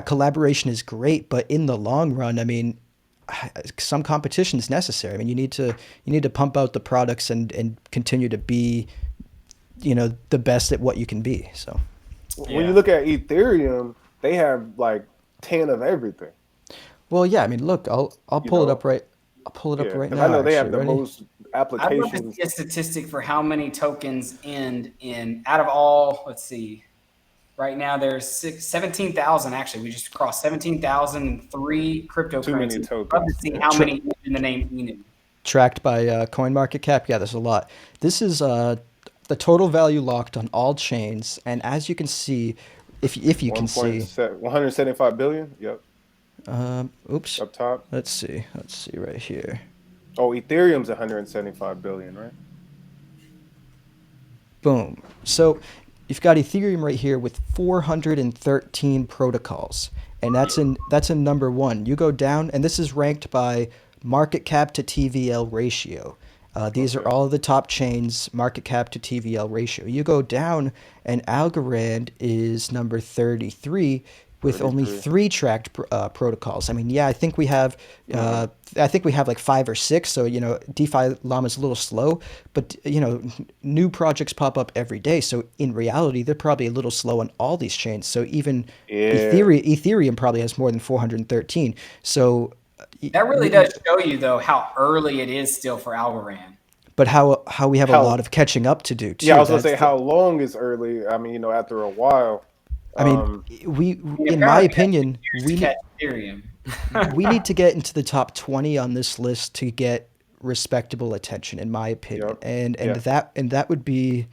collaboration is great, but in the long run, some competition is necessary. You need to pump out the products and continue to be, the best at what you can be. So when you look at Ethereum, they have like 10 of everything. Well, yeah. Look, I'll pull it up right. I'll pull it up right now. I know they have the most applications. I'd love to see a statistic for how many tokens end in out of all. Let's see. Right now, there's 17,000. Actually, we just crossed 17,003 cryptocurrencies. Too many tokens. Love to see how many in the name Enum. Tracked by CoinMarketCap. Yeah, there's a lot. This is the total value locked on all chains, and as you can see, if you can see, 175 billion. Yep. Oops. Up top. Let's see right here. Oh, Ethereum's 175 billion, right? Boom. So you've got Ethereum right here with 413 protocols, and that's in number one. You go down, and this is ranked by market cap to TVL ratio. These are all of the top chains, market cap to TVL ratio. You go down, and Algorand is number 33, with only 33. three tracked protocols. I mean, yeah, I think we have like 5 or 6. So, DeFi Llama is a little slow, but, new projects pop up every day. So in reality, they're probably a little slow on all these chains. So even Yeah. Ethereum probably has more than 413. So, That really does show you, though, how early it is still for Algorand. but how we have a lot How? of catching up to do Yeah, I too. was gonna That's say the, how long is early. I mean, after a while. I mean, Um, I mean, in my apparently it has opinion, 2 years to catch Ethereum. we need to get into the top 20 on this list to get respectable attention, in my opinion. yep. And Yeah. that would be,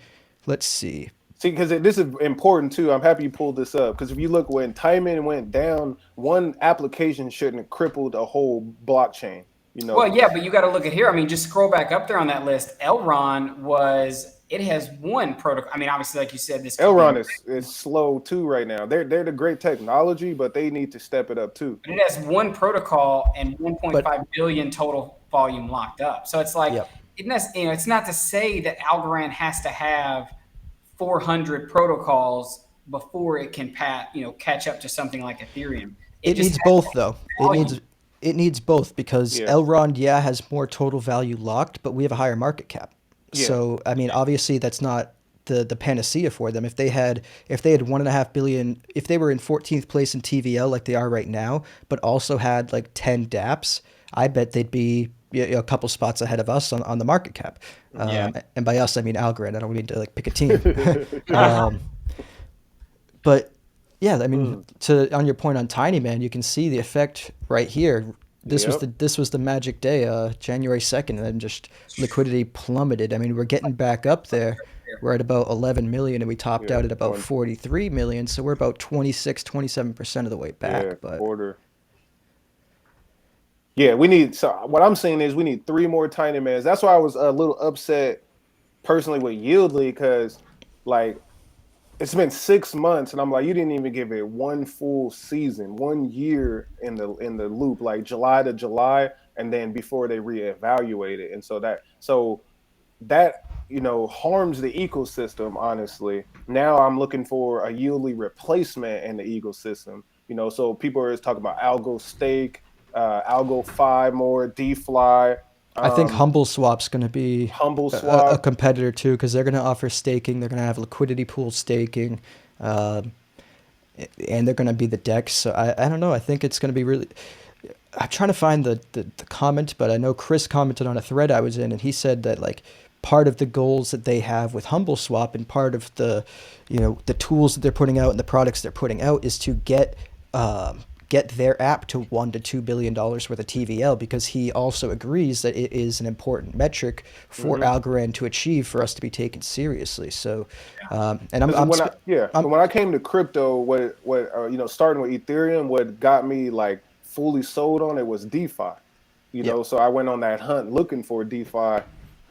let's see. See, because this is important too. I'm happy you pulled this up because if you look when timing went down, one application shouldn't have crippled a whole blockchain. You know, Well, yeah, but you got to look at here. I mean, just scroll back up there on that list. It has one protocol. I mean, obviously, like you said, this could be, Elrond is slow too right now. They're the great technology, but they need to step it up too. but it has one protocol and But 1.5 billion total volume locked up. So it's like, yep, it's not to say that Algorand has to have 400 protocols before it can catch up to something like Ethereum. It it just needs has both though. volume. It needs both because Yeah, Elrond, yeah, has more total value locked, but we have a higher market cap. yeah, So I mean, obviously, that's not the panacea for them. If they had 1.5 billion, if they were in 14th place in TVL like they are right now, but also had like 10 DApps, I bet they'd be a couple spots ahead of us on the market cap. Yeah. And by us, I mean Algorand. I don't mean to like pick a team. um, but yeah, I mean, Mm, to on your point on Tiny Man, you can see the effect right here. yep, This was the magic day, January 2nd, and then just liquidity plummeted. I mean, we're getting back up there. We're at about 11 million, and we topped yeah, out at about 43 million. So we're about 27% of the way yeah, back. But quarter. Yeah, we need. So what I'm saying is we need 3 more tiny mans. That's why I was a little upset personally with Yieldly because like it's been 6 months and I'm like, you didn't even give it one full season, 1 year in the loop, like July to July, and then before they reevaluate it. And so that harms the ecosystem, honestly. Now I'm looking for a Yieldly replacement in the ecosystem. So people are talking about Algo Stake, Algo Fi more, DFly, I think um, Humble Swap's going to be Humble a Swap. competitor too, because they're going to offer staking. They're going to have liquidity pool staking. Um, and they're going to be the DEX. So I don't know. I think it's going to be really. I'm trying to find the comment, but I know Chris commented on a thread I was in, and he said that like part of the goals that they have with Humble Swap and part of the tools that they're putting out and the products they're putting out is to get their app to $1 to $2 billion worth of TVL, because he also agrees that it is an important metric for Mm-hmm. Algorand to achieve for us to be taken seriously. So, and Because I'm when I came to crypto, what starting with Ethereum, what got me like fully sold on it was DeFi. yeah. So I went on that hunt looking for DeFi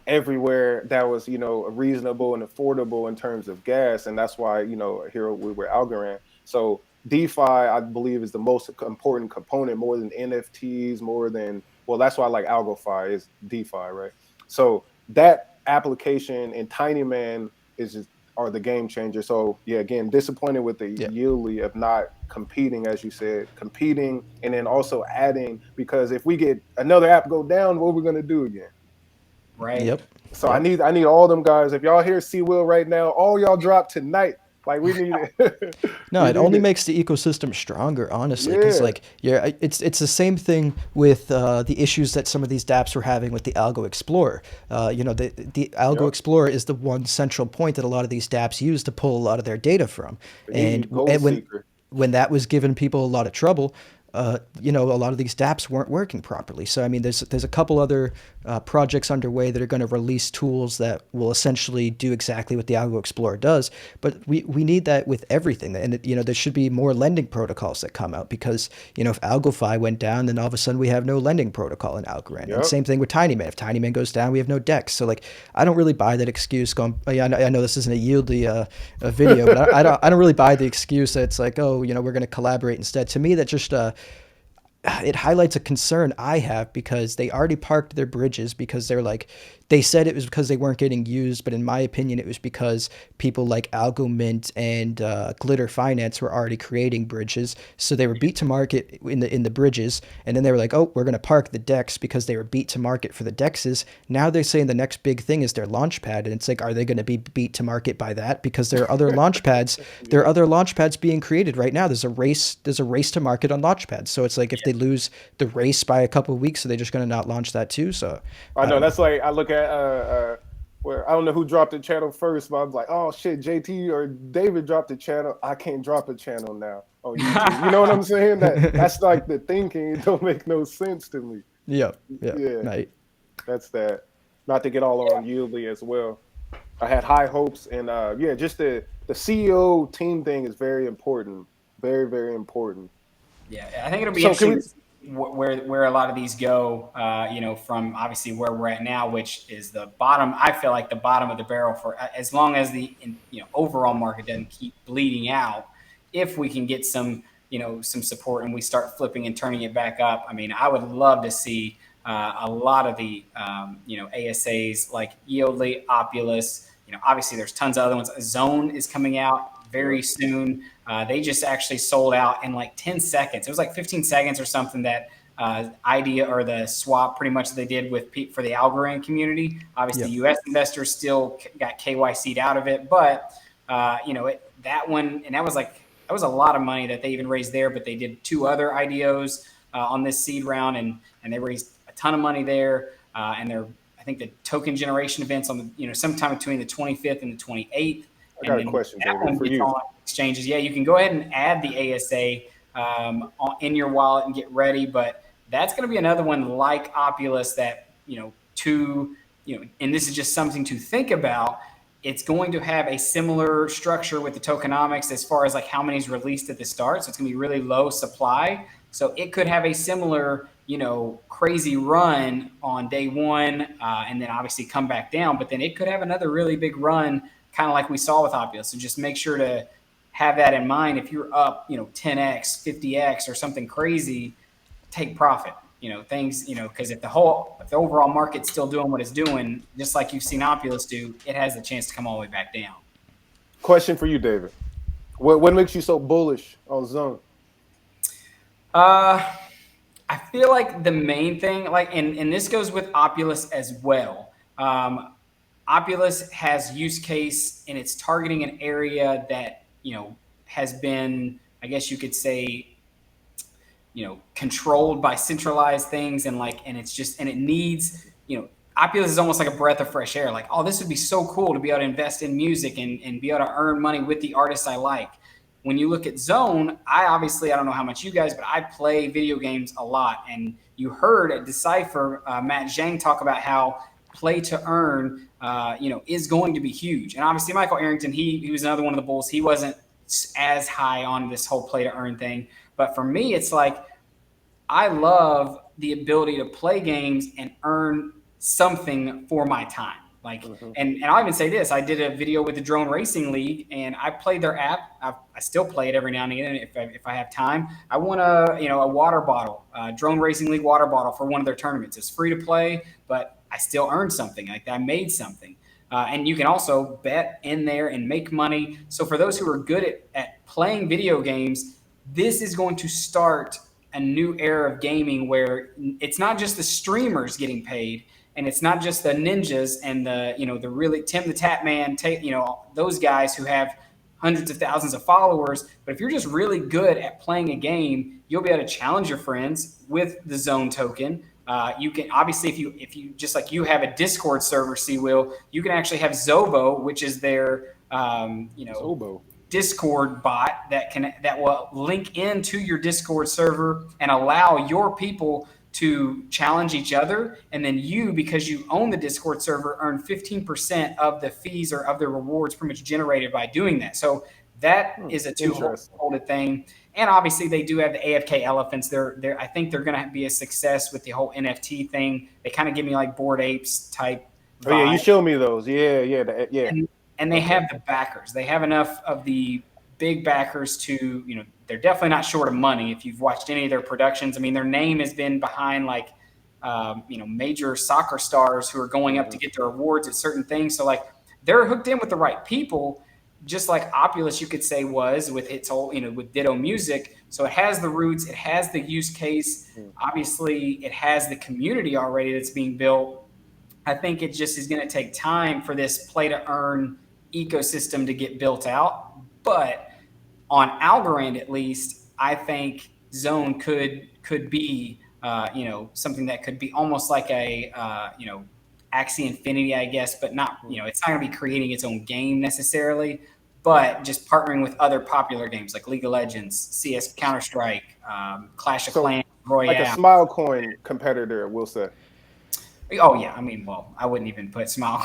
everywhere that was reasonable and affordable in terms of gas, and that's why here we were Algorand. So DeFi, I believe, is the most important component, more than NFTs, more than that's why I like AlgoFi is DeFi, right? So that application and Tiny Man are the game changer. So yeah, again, disappointed with the Yeah. Yieldly of not competing, as you said, competing, and then also adding, because if we get another app go down, what are we gonna do again? Right. Yep. So I Yep. need all them guys. If y'all hear C Will right now, all y'all drop tonight. Like we need it. No, We it need only it. makes the ecosystem stronger, honestly. Because Yeah. like, yeah, it's the same thing with the issues that some of these DApps were having with the Algo Explorer. The Algo Yep. Explorer is the one central point that a lot of these DApps use to pull a lot of their data from. They give you And gold seeker. when that was giving people a lot of trouble, a lot of these DApps weren't working properly. So I mean, there's a couple other projects underway that are going to release tools that will essentially do exactly what the Algo Explorer does. But we need that with everything, and there should be more lending protocols that come out, because if AlgoFi went down, then all of a sudden we have no lending protocol in Algorand. And Yep. same thing with Tiny Man. If Tiny Man goes down, we have no DEX. So like, I don't really buy that excuse. Going, yeah, I know this isn't a Yieldy a video, but I don't really buy the excuse that it's like, oh, we're going to collaborate instead. To me, that just it highlights a concern I have, because they already parked their bridges, because they're like, they said it was because they weren't getting used, but in my opinion, it was because people like Algo Mint and Glitter Finance were already creating bridges, so they were beat to market in the bridges, and then they were like, oh, we're gonna park the DEX because they were beat to market for the DEXs. Now they're saying the next big thing is their launchpad, and it's like, are they going to be beat to market by that? Because there are other launchpads, there are other launchpads being created right now. There's a race to market on launchpads. So it's like if they lose the race by a couple of weeks, so they're just going to not launch that too. So I know don't that's like I look at where I don't know who dropped the channel first, but I'm like, oh shit, JT or David dropped the channel. I can't drop a channel now on YouTube. You know what I'm saying? That's like the thinking. It don't make no sense to me. Yeah. Yeah. Right. That's that. Not to get all on Yieldly as well. I had high hopes, and just the CEO team thing is very important. Very, very important. Yeah, I think it'll be interesting where a lot of these go, from obviously where we're at now, which is the bottom. I feel like the bottom of the barrel for as long as the overall market doesn't keep bleeding out. If we can get some support and we start flipping and turning it back up, I mean, I would love to see a lot of the ASAs like Yieldly, Opulus. Obviously there's tons of other ones. Zone is coming out very soon. They just actually sold out in like 10 seconds. It was like 15 seconds or something that idea or the swap pretty much they did for the Algorand community. Obviously, U.S. investors still got KYC'd out of it, but that one, and that was a lot of money that they even raised there. But they did 2 other IDOs on this seed round, and they raised a ton of money there. And I think the token generation events on the sometime between the 25th and the 28th. I got a question, David, for you. Exchanges, yeah, you can go ahead and add the ASA in your wallet and get ready. But that's going to be another one like Opulus that and this is just something to think about. It's going to have a similar structure with the tokenomics as far as like how many is released at the start. So it's going to be really low supply. So it could have a similar crazy run on day one, and then obviously come back down. But then it could have another really big run, kind of like we saw with Opulus. So just make sure to have that in mind. If you're up, 10x, 50x, or something crazy, take profit. Because if the overall market's still doing what it's doing, just like you've seen Opulus do, it has the chance to come all the way back down. Question for you, David. What makes you so bullish on Zone? I feel like the main thing, and this goes with Opulus as well. Opulus has use case, and it's targeting an area that has been, I guess you could say, controlled by centralized things, and it needs, Opulus is almost like a breath of fresh air. Like, oh, this would be so cool to be able to invest in music and be able to earn money with the artists I like. When you look at Zone, I don't know how much you guys, but I play video games a lot. And you heard at Decipher, Matt Zhang talk about how play to earn, is going to be huge. And obviously Michael Arrington, he was another one of the bulls. He wasn't as high on this whole play to earn thing. But for me, it's like, I love the ability to play games and earn something for my time. And I'll even say this, I did a video with the Drone Racing League, and I played their app. I still play it every now and again if I have time. I won a water bottle, Drone Racing League water bottle for one of their tournaments. It's free to play, but I still earned something. Like, I made something. And you can also bet in there and make money. So for those who are good at playing video games, this is going to start a new era of gaming where it's not just the streamers getting paid, and it's not just the ninjas and the really Tim the Tap Man, those guys who have hundreds of thousands of followers. But if you're just really good at playing a game, you'll be able to challenge your friends with the Zone token. You can obviously, if you just like you have a Discord server, Will, you can actually have Zobo, which is their Zobo Discord bot that will link into your Discord server and allow your people to challenge each other. And then you, because you own the Discord server, earn 15% of the fees or of the rewards pretty much generated by doing that. So that is a two-folded thing. And obviously they do have the AFK elephants. I think they're going to be a success with the whole NFT thing. They kind of give me like Bored Apes type vibe. Oh yeah, you show me those. Yeah. And they have the backers. They have enough of the big backers to, they're definitely not short of money. If you've watched any of their productions, I mean, their name has been behind like major soccer stars who are going up to get their awards at certain things. So like they're hooked in with the right people, just like Opulus, you could say, was with its whole, with Ditto Music. So it has the roots, it has the use case. Obviously, it has the community already that's being built. I think it just is going to take time for this play to earn ecosystem to get built out. But on Algorand, at least, I think Zone could be, something that could be almost like a, Axie Infinity, I guess, but not, it's not going to be creating its own game necessarily, but just partnering with other popular games like League of Legends, CS, Counter Strike, Clash of Clans, Royale. Like a Smilecoin competitor, we'll say. Oh yeah, I mean, well, I wouldn't even put Smile.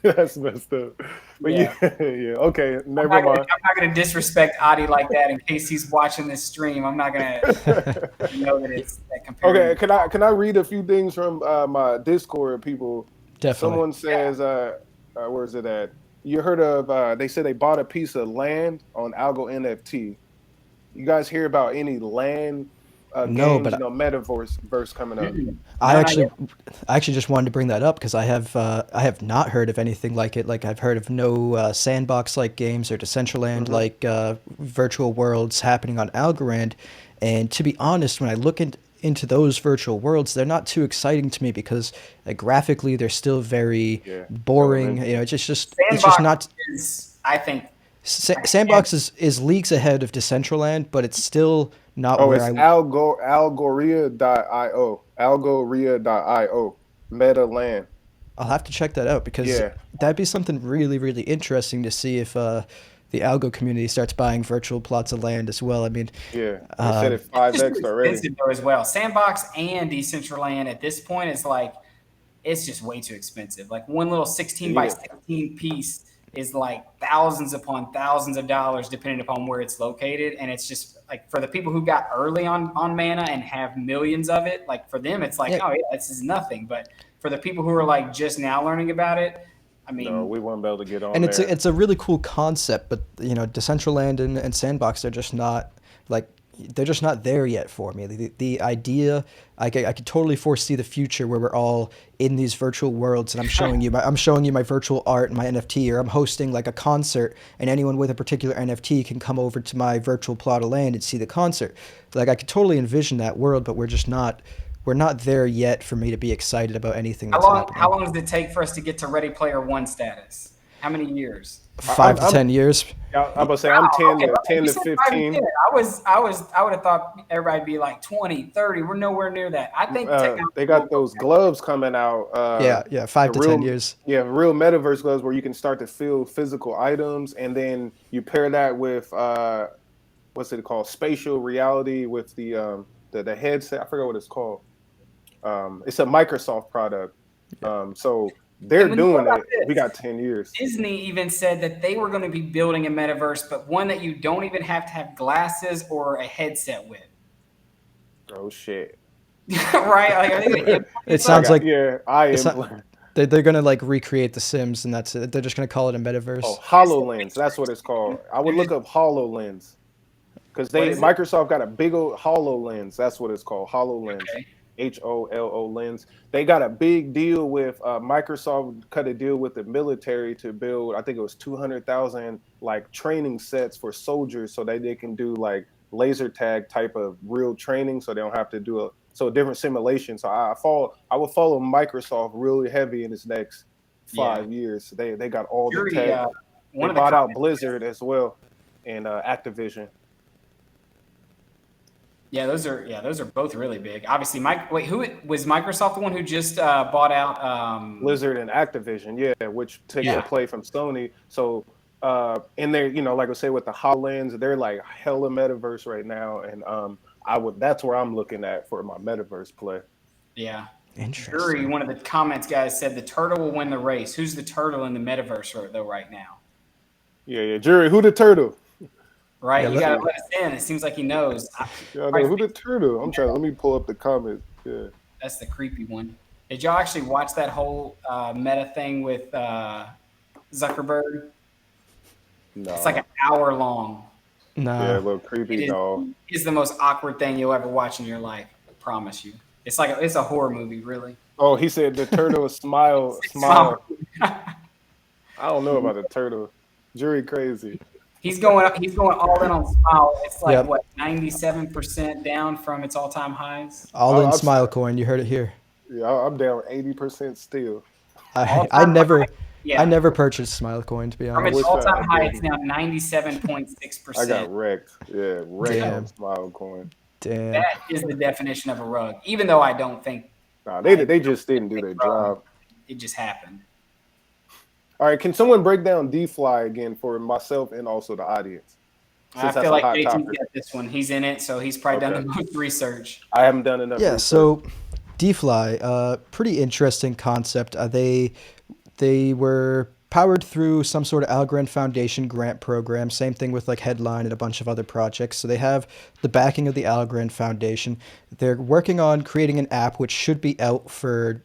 That's messed up. But yeah, okay, never mind. I'm not gonna disrespect Adi like that in case he's watching this stream. I'm not gonna know that it's that comparison. Okay, can I read a few things from my Discord people? Definitely. Someone says, where is it at? You heard of? They said they bought a piece of land on ALGO NFT. You guys hear about any land? No, games, but metaverse coming up. I actually just wanted to bring that up because I have not heard of anything like it. Like I've heard of no sandbox like games or Decentraland like virtual worlds happening on Algorand. And to be honest, when I look into those virtual worlds, they're not too exciting to me because graphically they're still very boring. It's just not. I think Sandbox is leagues ahead of Decentraland, but it's still not where it's Algoria.io. Algoria.io. Meta land. I'll have to check that out because that'd be something really, really interesting to see if the Algo community starts buying virtual plots of land as well. I mean, they said it 5x already. Though as well. Sandbox and Decentraland at this point is like, it's just way too expensive. Like one little 16 by 16 piece is like thousands upon thousands of dollars depending upon where it's located. And it's just like for the people who got early on Mana and have millions of it, like for them, it's like, oh yeah, this is nothing. But for the people who are like just now learning about it, I mean, no, we won't be able to get on. And it's a really cool concept, but Decentraland and Sandbox are just not they're just not there yet for me. The idea, I could totally foresee the future where we're all in these virtual worlds, and I'm showing you my virtual art and my NFT, or I'm hosting like a concert, and anyone with a particular NFT can come over to my virtual plot of land and see the concert. Like I could totally envision that world, but we're not there yet for me to be excited about anything that's happening. How long does it take for us to get to Ready Player One status? How many years? 5 to 10 years. I'm about to say I'm 10 to 15. I would have thought everybody'd be like 20, 30. We're nowhere near that. I think they got those gloves coming out. 5 to 10 years. Yeah, real metaverse gloves where you can start to feel physical items, and then you pair that with what's it called? Spatial reality with the headset. I forget what it's called. It's a Microsoft product. So they're doing it. We got 10 years. Disney even said that they were going to be building a metaverse, but one that you don't even have to have glasses or a headset with. Oh shit! Right? It sounds like I am. They're gonna like recreate The Sims, and that's it. They're just gonna call it a metaverse. Oh, HoloLens. That's what it's called. I would look up HoloLens because Microsoft got a big old HoloLens. That's what it's called. HoloLens. Okay. HOLO lens. They got a big deal with Microsoft. Cut a deal with the military to build. I think it was 200,000 like training sets for soldiers, so that they can do like laser tag type of real training, so they don't have to do a different simulation. So I will follow Microsoft really heavy in this next 5 years. They got all the tech. They bought out Blizzard as well, and Activision. Yeah, those are both really big. Obviously, who was Microsoft the one who just bought out Blizzard and Activision? Yeah, which takes a play from Sony. So, and they're like I say with the HoloLens, they're like hella metaverse right now, and that's where I'm looking at for my metaverse play. Yeah, interesting. Jury, one of the comments guys said the turtle will win the race. Who's the turtle in the metaverse though right now? Yeah, Jury, who the turtle? Right, you gotta let us in. It seems like he knows. Who the turtle? Let me pull up the comment. Yeah, that's the creepy one. Did y'all actually watch that whole meta thing with Zuckerberg? No, it's like an hour long. No, yeah, a little creepy dog. It's the most awkward thing you'll ever watch in your life. promise you. It's like it's a horror movie, really. Oh, he said the turtle smile. I don't know about the turtle. Jury crazy. He's going all in on Smile. It's like Yep. what 97% down from its all-time highs. All in I'm Smile Coin. You heard it here. yeah, I'm down 80% still. I All-time never high. I Yeah. never purchased Smile Coin, to be From I its wish honest. all-time I high, it's didn't. now I got 97.6%. wrecked. Yeah, wrecked on Damn. Smile Coin. Damn. That is the definition of a rug. Even though I don't think Nah, I they just didn't do think their rug, job. it just happened. All right, can someone break down DeFly again for myself and also the audience? I Since that's feel a like hot JT's topic. got this one. He's in it, so he's probably done Okay. the most research. I haven't done enough Yeah, research. so DeFly, pretty interesting concept. They were powered through some sort of Algorand Foundation grant program. Same thing with like Headline and a bunch of other projects. So they have the backing of the Algorand Foundation. They're working on creating an app which should be out for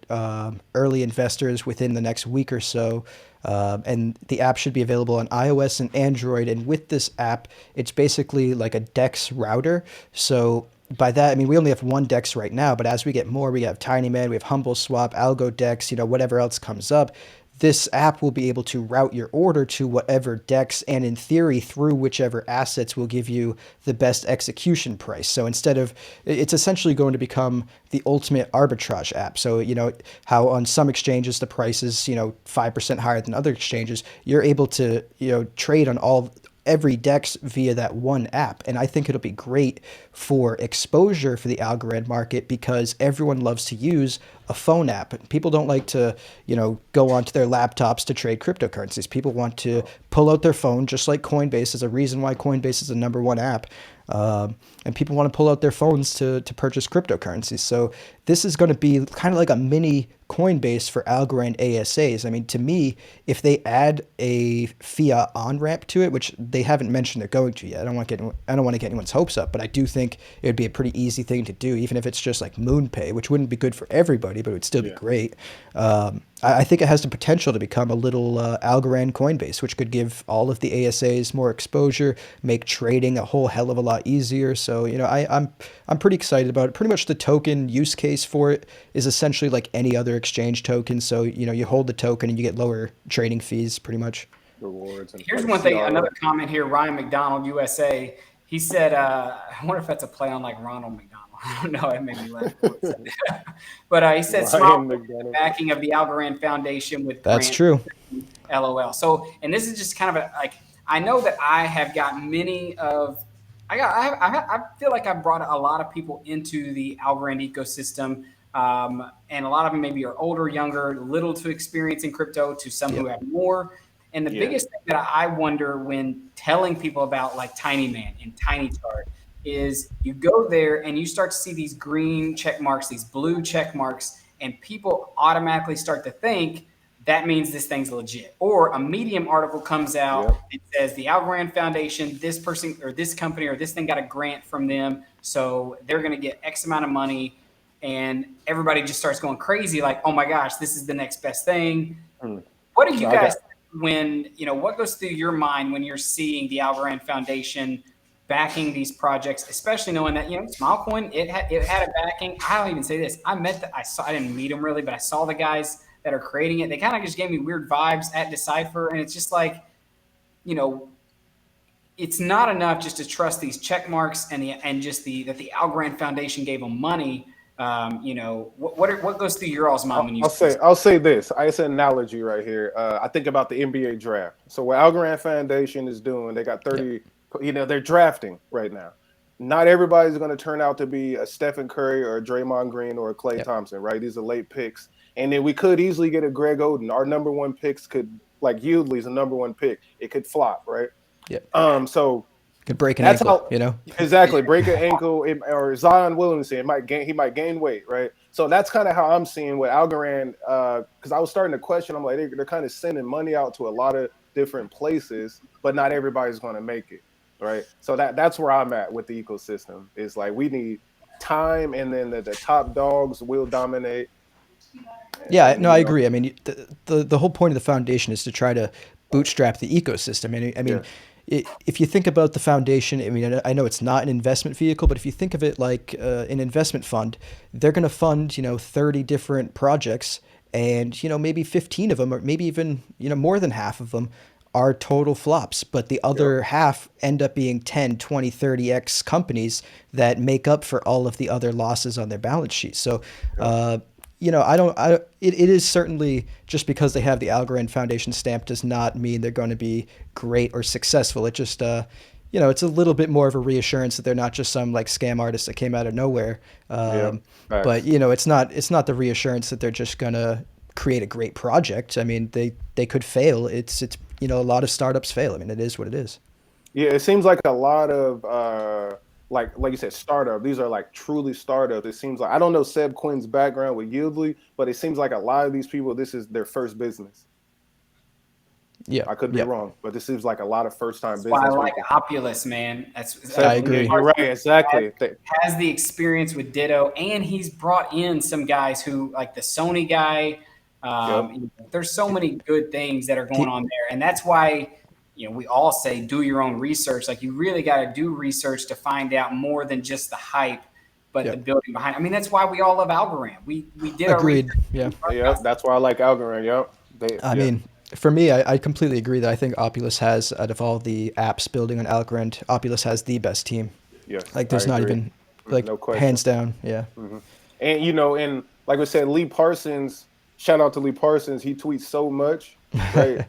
early investors within the next week or so. And the app should be available on iOS and Android. And with this app, it's basically like a DEX router. So by that, I mean, we only have one DEX right now, but as we get more, we have TinyMan, we have Humble Swap, Algo DEX, whatever else comes up. This app will be able to route your order to whatever DEX, and in theory, through whichever assets will give you the best execution price. So instead of, it's essentially going to become the ultimate arbitrage app. So, how on some exchanges the price is, 5% higher than other exchanges, you're able to, trade on every DEX via that one app. And I think it'll be great for exposure for the Algorand market because everyone loves to use a phone app. People don't like to, go onto their laptops to trade cryptocurrencies. People want to pull out their phone, just like Coinbase is a reason why Coinbase is the number one app. And people want to pull out their phones to purchase cryptocurrencies. So this is going to be kind of like a mini Coinbase for Algorand ASAs. I mean, to me, if they add a fiat on ramp to it, which they haven't mentioned they're going to yet, I don't want to get anyone's hopes up, but I do think it would be a pretty easy thing to do, even if it's just like MoonPay, which wouldn't be good for everybody, but it would still be great. I think it has the potential to become a little Algorand Coinbase, which could give all of the ASAs more exposure, make trading a whole hell of a lot easier. So, I'm pretty excited about it. Pretty much the token use case for it is essentially like any other exchange token. So, you hold the token and you get lower trading fees pretty much. Rewards and Here's like one thing, CR. another comment here. Ryan McDonald, USA. He said, I wonder if that's a play on like Ronald McDonald. I don't know. It made me laugh. But he said, Ryan small McDonald. backing of the Algorand Foundation with That's grant, true. LOL. So, and this is just kind of I know that I have got many of, I feel like I've brought a lot of people into the Algorand ecosystem. And a lot of them maybe are older, younger, little to experience in crypto, to some who have more. And the biggest thing that I wonder when telling people about like TinyMan and TinyChart is you go there and you start to see these green check marks, these blue check marks, and people automatically start to think that means this thing's legit. Or a Medium article comes out and says the Algorand Foundation, this person or this company or this thing got a grant from them, so they're going to get X amount of money, and everybody just starts going crazy like, oh my gosh, this is the next best thing. What do you guys think when, what goes through your mind when you're seeing the Algorand Foundation backing these projects, especially knowing that, Smilecoin, it had a backing. I'll even say this. I didn't meet them really, but I saw the guys that are creating it. They kind of just gave me weird vibes at Decipher. And it's just like, it's not enough just to trust these check marks and that the Algorand Foundation gave them money. What goes through your all's mind when you I'll say this. It's an analogy right here. I think about the NBA draft. So what Algorand Foundation is doing, they got 30, they're drafting right now. Not everybody's going to turn out to be a Stephen Curry or a Draymond Green or a Klay Thompson, right? These are late picks. And then we could easily get a Greg Oden. Our number one picks could, like Yudley's a number one pick. It could flop, right? Yeah. So could break an ankle, Exactly, break an ankle, or Zion Williamson, he might gain weight, right? So that's kind of how I'm seeing with Algorand, because I was starting to question. I'm like, they're kind of sending money out to a lot of different places, but not everybody's going to make it, right? So that's where I'm at with the ecosystem. It's like we need time, and then the top dogs will dominate. Yeah, no, I agree. I mean, the whole point of the foundation is to try to bootstrap the ecosystem. I mean, if you think about the foundation, I mean, I know it's not an investment vehicle, but if you think of it like an investment fund, they're going to fund, 30 different projects, and, maybe 15 of them, or maybe even, more than half of them are total flops, but the Yep. other half end up being 10, 20, 30x companies that make up for all of the other losses on their balance sheet. So, Yep. it is certainly, just because they have the Algorand Foundation stamp does not mean they're going to be great or successful. It just, it's a little bit more of a reassurance that they're not just some like scam artist that came out of nowhere. Yep. But Facts. it's not the reassurance that they're just gonna create a great project. I mean, they could fail. It's a lot of startups fail. I mean, it is what it is. Yeah, it seems like a lot of like you said, startup. These are like truly startups. It seems like I don't know Seb Quinn's background with Yieldly, but it seems like a lot of these people, this is their first business. Yeah, I could be yeah, wrong, but this seems like a lot of first time That's why I business like people. Opulus, man. That's I Seb, yeah, agree. you're right. Exactly. has the experience with Ditto, and he's brought in some guys who, like the Sony guy. Yep. There's so many good things that are going The, on there, and that's why we all say do your own research. Like you really got to do research to find out more than just the hype, but yeah, the building behind. I mean, that's why we all love Algorand. We did our agreed. research. Yeah. Yep. That's why I like Algorand. Yep. I Yeah. mean, for me, I completely agree that I think Opulus has, out of all the apps building on Algorand, Opulus has the best team. Yes, Like, I there's not agree. even, like, No question. hands down. Yeah. And and like we said, Lee Parsons. Shout out to Lee Parsons. He tweets so much, right?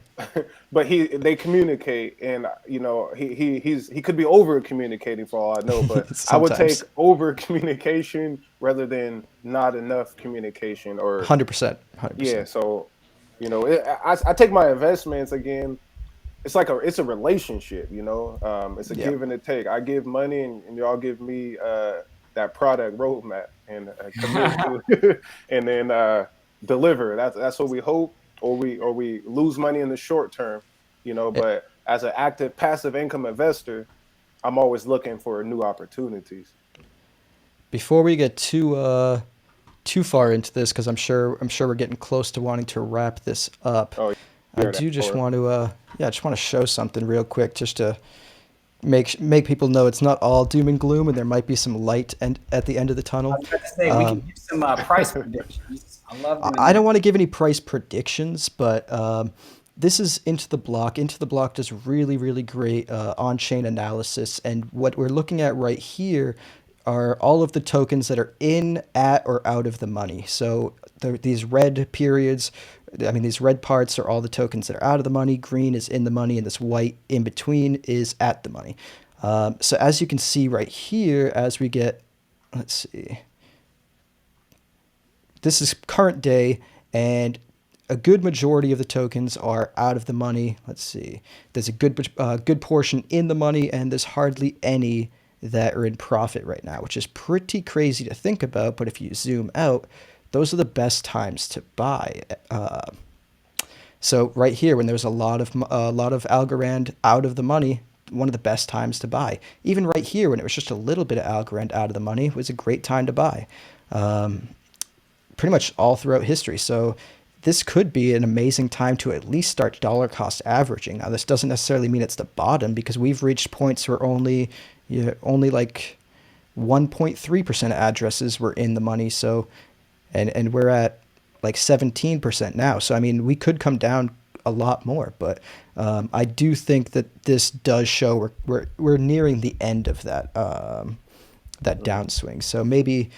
But they communicate, and he could be over communicating for all I know. But I would take Sometimes. over communication rather than not enough communication. Or 100%. yeah, 100%. so I take my investments again. It's a relationship, it's a Yeah. give and a take. I give money, and y'all give me that product roadmap and commit to it, and then deliver. That's what we hope, or we lose money in the short term, Yeah. But as an active passive income investor, I'm always looking for new opportunities. Before we get too far into this, because I'm sure we're getting close to wanting to wrap this up. Oh, I hear that do just for want to I just want to show something real quick, just to make people know it's not all doom and gloom, and there might be some light and at the end of the I tunnel. was about to say we can give some price predictions. I love doing I that. don't want to give any price predictions, but this is Into the Block. Into the Block does really, really great on-chain analysis, and what we're looking at right here are all of the tokens that are in, at, or out of the money. So these red periods, I mean, these red parts are all the tokens that are out of the money. Green is in the money, and this white in between is at the money. So as you can see right here, as we get, let's see, this is current day, and a good majority of the tokens are out of the money. Let's see. There's a good portion in the money, and there's hardly any that are in profit right now, which is pretty crazy to think about. But if you zoom out, those are the best times to buy. So right here, when there's a lot of Algorand out of the money, one of the best times to buy. Even right here, when it was just a little bit of Algorand out of the money, was a great time to buy. Pretty much all throughout history. So this could be an amazing time to at least start dollar cost averaging. Now, this doesn't necessarily mean it's the bottom, because we've reached points where only like 1.3% of addresses were in the money. So, and we're at like 17% now. So, I mean, we could come down a lot more, but I do think that this does show we're nearing the end of that downswing. So maybe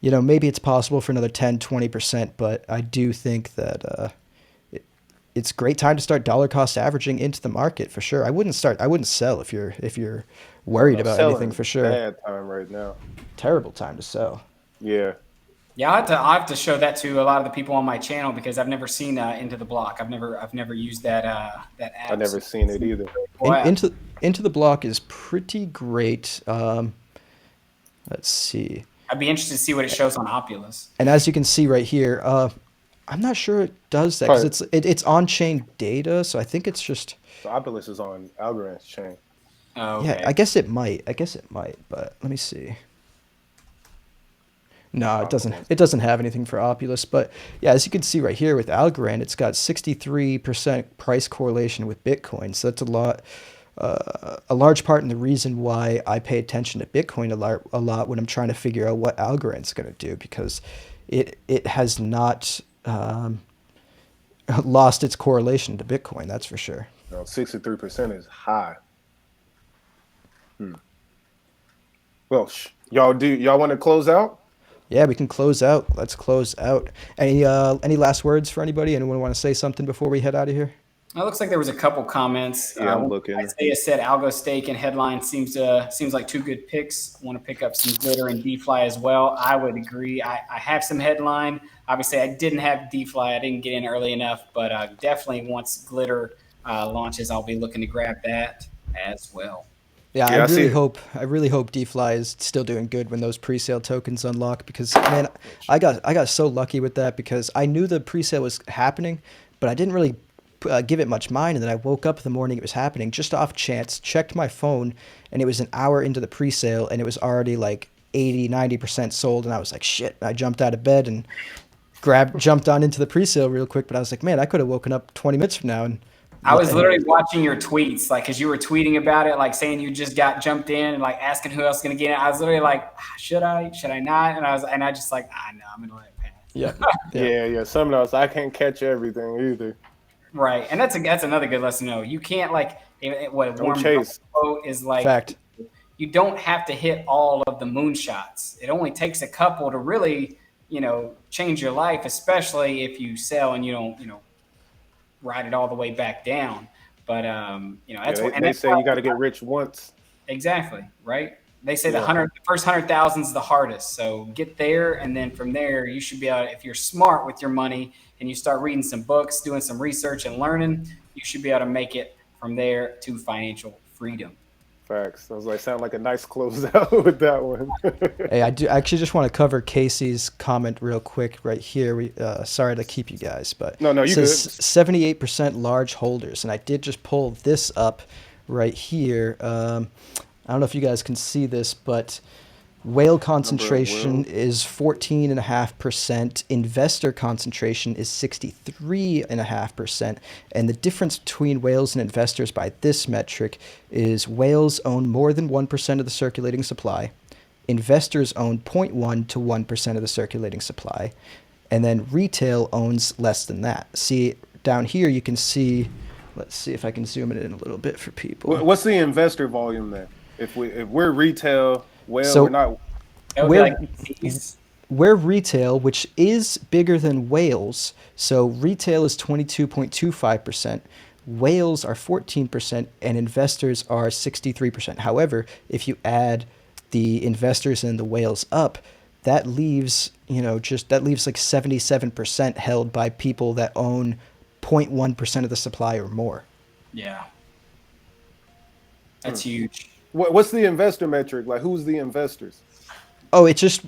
it's possible for another 10, 20%, but I do think that it's a great time to start dollar cost averaging into the market for sure. I wouldn't sell if you're Oh worried no, about selling anything is for sure. bad time right now. Terrible time to sell. Yeah. Yeah, I have to show that to a lot of the people on my channel because I've never seen Into the Block. I've never used that I app. never seen it either. Cool app. Into the Block is pretty great. Let's see. I'd be interested to see what it shows on Opulus. And as you can see right here, I'm not sure it does that, because Probably, it's on-chain data, so I think it's just, so Opulus is on Algorand's chain. Oh, yeah, okay. I guess it might, but let me see. No, it doesn't. Opulus. It doesn't have anything for Opulus, but yeah, as you can see right here with Algorand, it's got 63% price correlation with Bitcoin, so that's a large part in the reason why I pay attention to Bitcoin a lot when I'm trying to figure out what Algorand's going to do, because it has not lost its correlation to Bitcoin. That's for sure. 63% is high. Well, y'all want to close out? Yeah, we can close out. Let's close out. Any last words for anybody? Anyone want to say something before we head out of here? It looks like there was a couple comments. Yeah, I'm looking. Isaiah said Algo Stake and Headline seems like two good picks. Want to pick up some Glitter and DeFly as well. I would agree. I have some Headline. Obviously, I didn't have DeFly. I didn't get in early enough, but definitely once Glitter launches, I'll be looking to grab that as well. Yeah, Yeah, I really hope DeFly is still doing good when those pre-sale tokens unlock, because man, I got so lucky with that, because I knew the pre-sale was happening, but I didn't really give it much mind. And then I woke up in the morning, it was happening just off chance, checked my phone, and it was an hour into the pre-sale and it was already like 80-90% sold. And I was like, shit. I jumped out of bed and jumped on into the pre-sale real quick. But I was like, man, I could have woken up 20 minutes from now. And I was literally watching your tweets, like, because you were tweeting about it, like saying you just got jumped in and like asking who else is going to get it. I was literally like, should I not? And I just like, no, I'm going to let it pass. Yeah. Some of those I can't catch everything either. Right, and that's another good lesson to know. You can't what Warren chase. quote is like. Fact. You don't have to hit all of the moonshots. It only takes a couple to really, change your life, especially if you sell and you don't, ride it all the way back down. But that's what they say you got to get rich once. Exactly, right? They say the first 100,000 is the hardest. So get there, and then from there you should be able. If you're smart with your money and you start reading some books, doing some research and learning, you should be able to make it from there to financial freedom. Facts. I was like, sound like a nice closeout with that one. Hey, I actually just want to cover Casey's comment real quick right here. Sorry to keep you guys, but no, you good. 78% large holders, and I did just pull this up right here. I don't know if you guys can see this, but whale concentration is 14.5%. Investor concentration is 63.5%. And the difference between whales and investors by this metric is whales own more than 1% of the circulating supply. Investors own 0.1 to 1% of the circulating supply. And then retail owns less than that. See, down here you can see, let's see if I can zoom it in a little bit for people. What's the investor volume then? If we're retail, we're not. We're retail, which is bigger than whales. So retail is 22.25%, whales are 14%, and investors are 63%. However, if you add the investors and the whales up, that leaves like 77% held by people that own 0.1% of the supply or more. Yeah, that's huge. What's the investor metric? Like, who's the investors? Oh, it just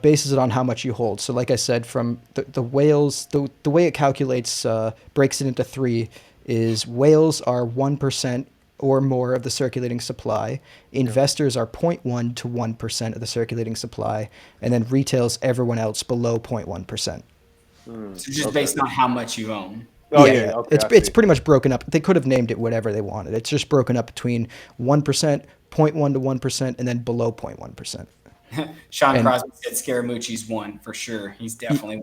bases it on how much you hold. So like I said, from the whales, the way it calculates, breaks it into three, is whales are 1% or more of the circulating supply. Investors are 0.1 to 1% of the circulating supply. And then retail's everyone else below 0.1%. So just based on how much you own. Oh, yeah. Okay, it's pretty much broken up. They could have named it whatever they wanted. It's just broken up between 1%, 0.1 to 1%, and then below 0.1%. Sean Crosby said Scaramucci's one for sure. He's definitely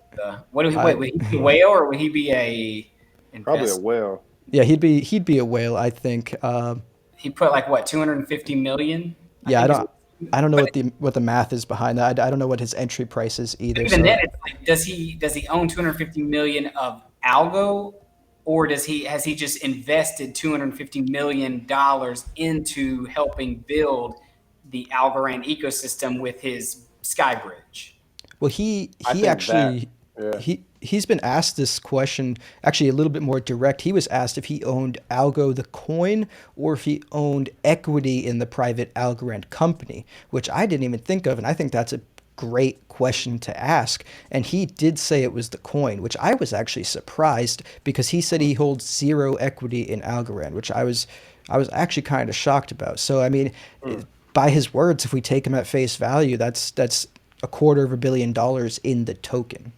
would he be a whale or would he be a investor? Probably a whale. Yeah, he'd be a whale, I think. He put like what, 250 million? I don't know what the math is behind that. I don't know what his entry price is either. Even then, it's like, does he own 250 million of Algo, or has he just invested $250 million into helping build the Algorand ecosystem with his Skybridge? Well, he's been asked this question actually a little bit more direct. He was asked if he owned Algo the coin or if he owned equity in the private Algorand company, which I didn't even think of, and I think that's a great question to ask. And he did say it was the coin, which I was actually surprised, because he said he holds zero equity in Algorand, which I was actually kind of shocked about. So I mean, by his words, if we take him at face value, that's $250 million in the token.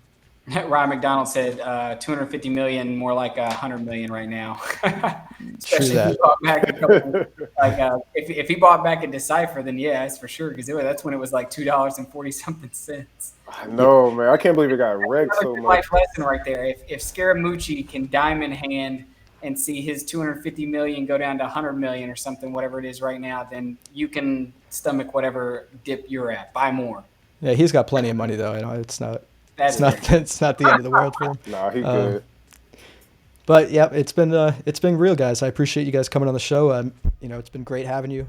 Ryan McDonald said 250 million, more like 100 million right now. Especially if he that. bought back a couple. Like if he bought back a Decipher, then yeah, that's for sure. Because that's when it was like $2.40 something cents. I know, man. I can't believe it got wrecked Another so good much. life lesson right there. If Scaramucci can diamond hand and see his 250 million go down to 100 million or something, whatever it is right now, then you can stomach whatever dip you're at. Buy more. Yeah, he's got plenty of money though. You know, it's not. That It's is not. very It's not the end of the world for him. Nah, he good. But yeah, it's been real, guys. I appreciate you guys coming on the show. You know, it's been great having you.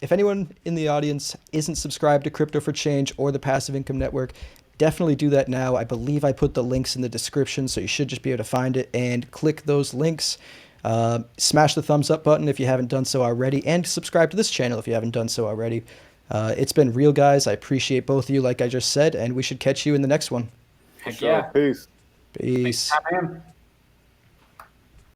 If anyone in the audience isn't subscribed to Crypto for Change or the Passive Income Network, definitely do that now. I believe I put the links in the description, so you should just be able to find it and click those links. Smash the thumbs up button if you haven't done so already, and subscribe to this channel if you haven't done so already. It's been real, guys. I appreciate both of you, like I just said, and we should catch you in the next one Heck Sure. yeah. Peace. Peace. Thanks for having him.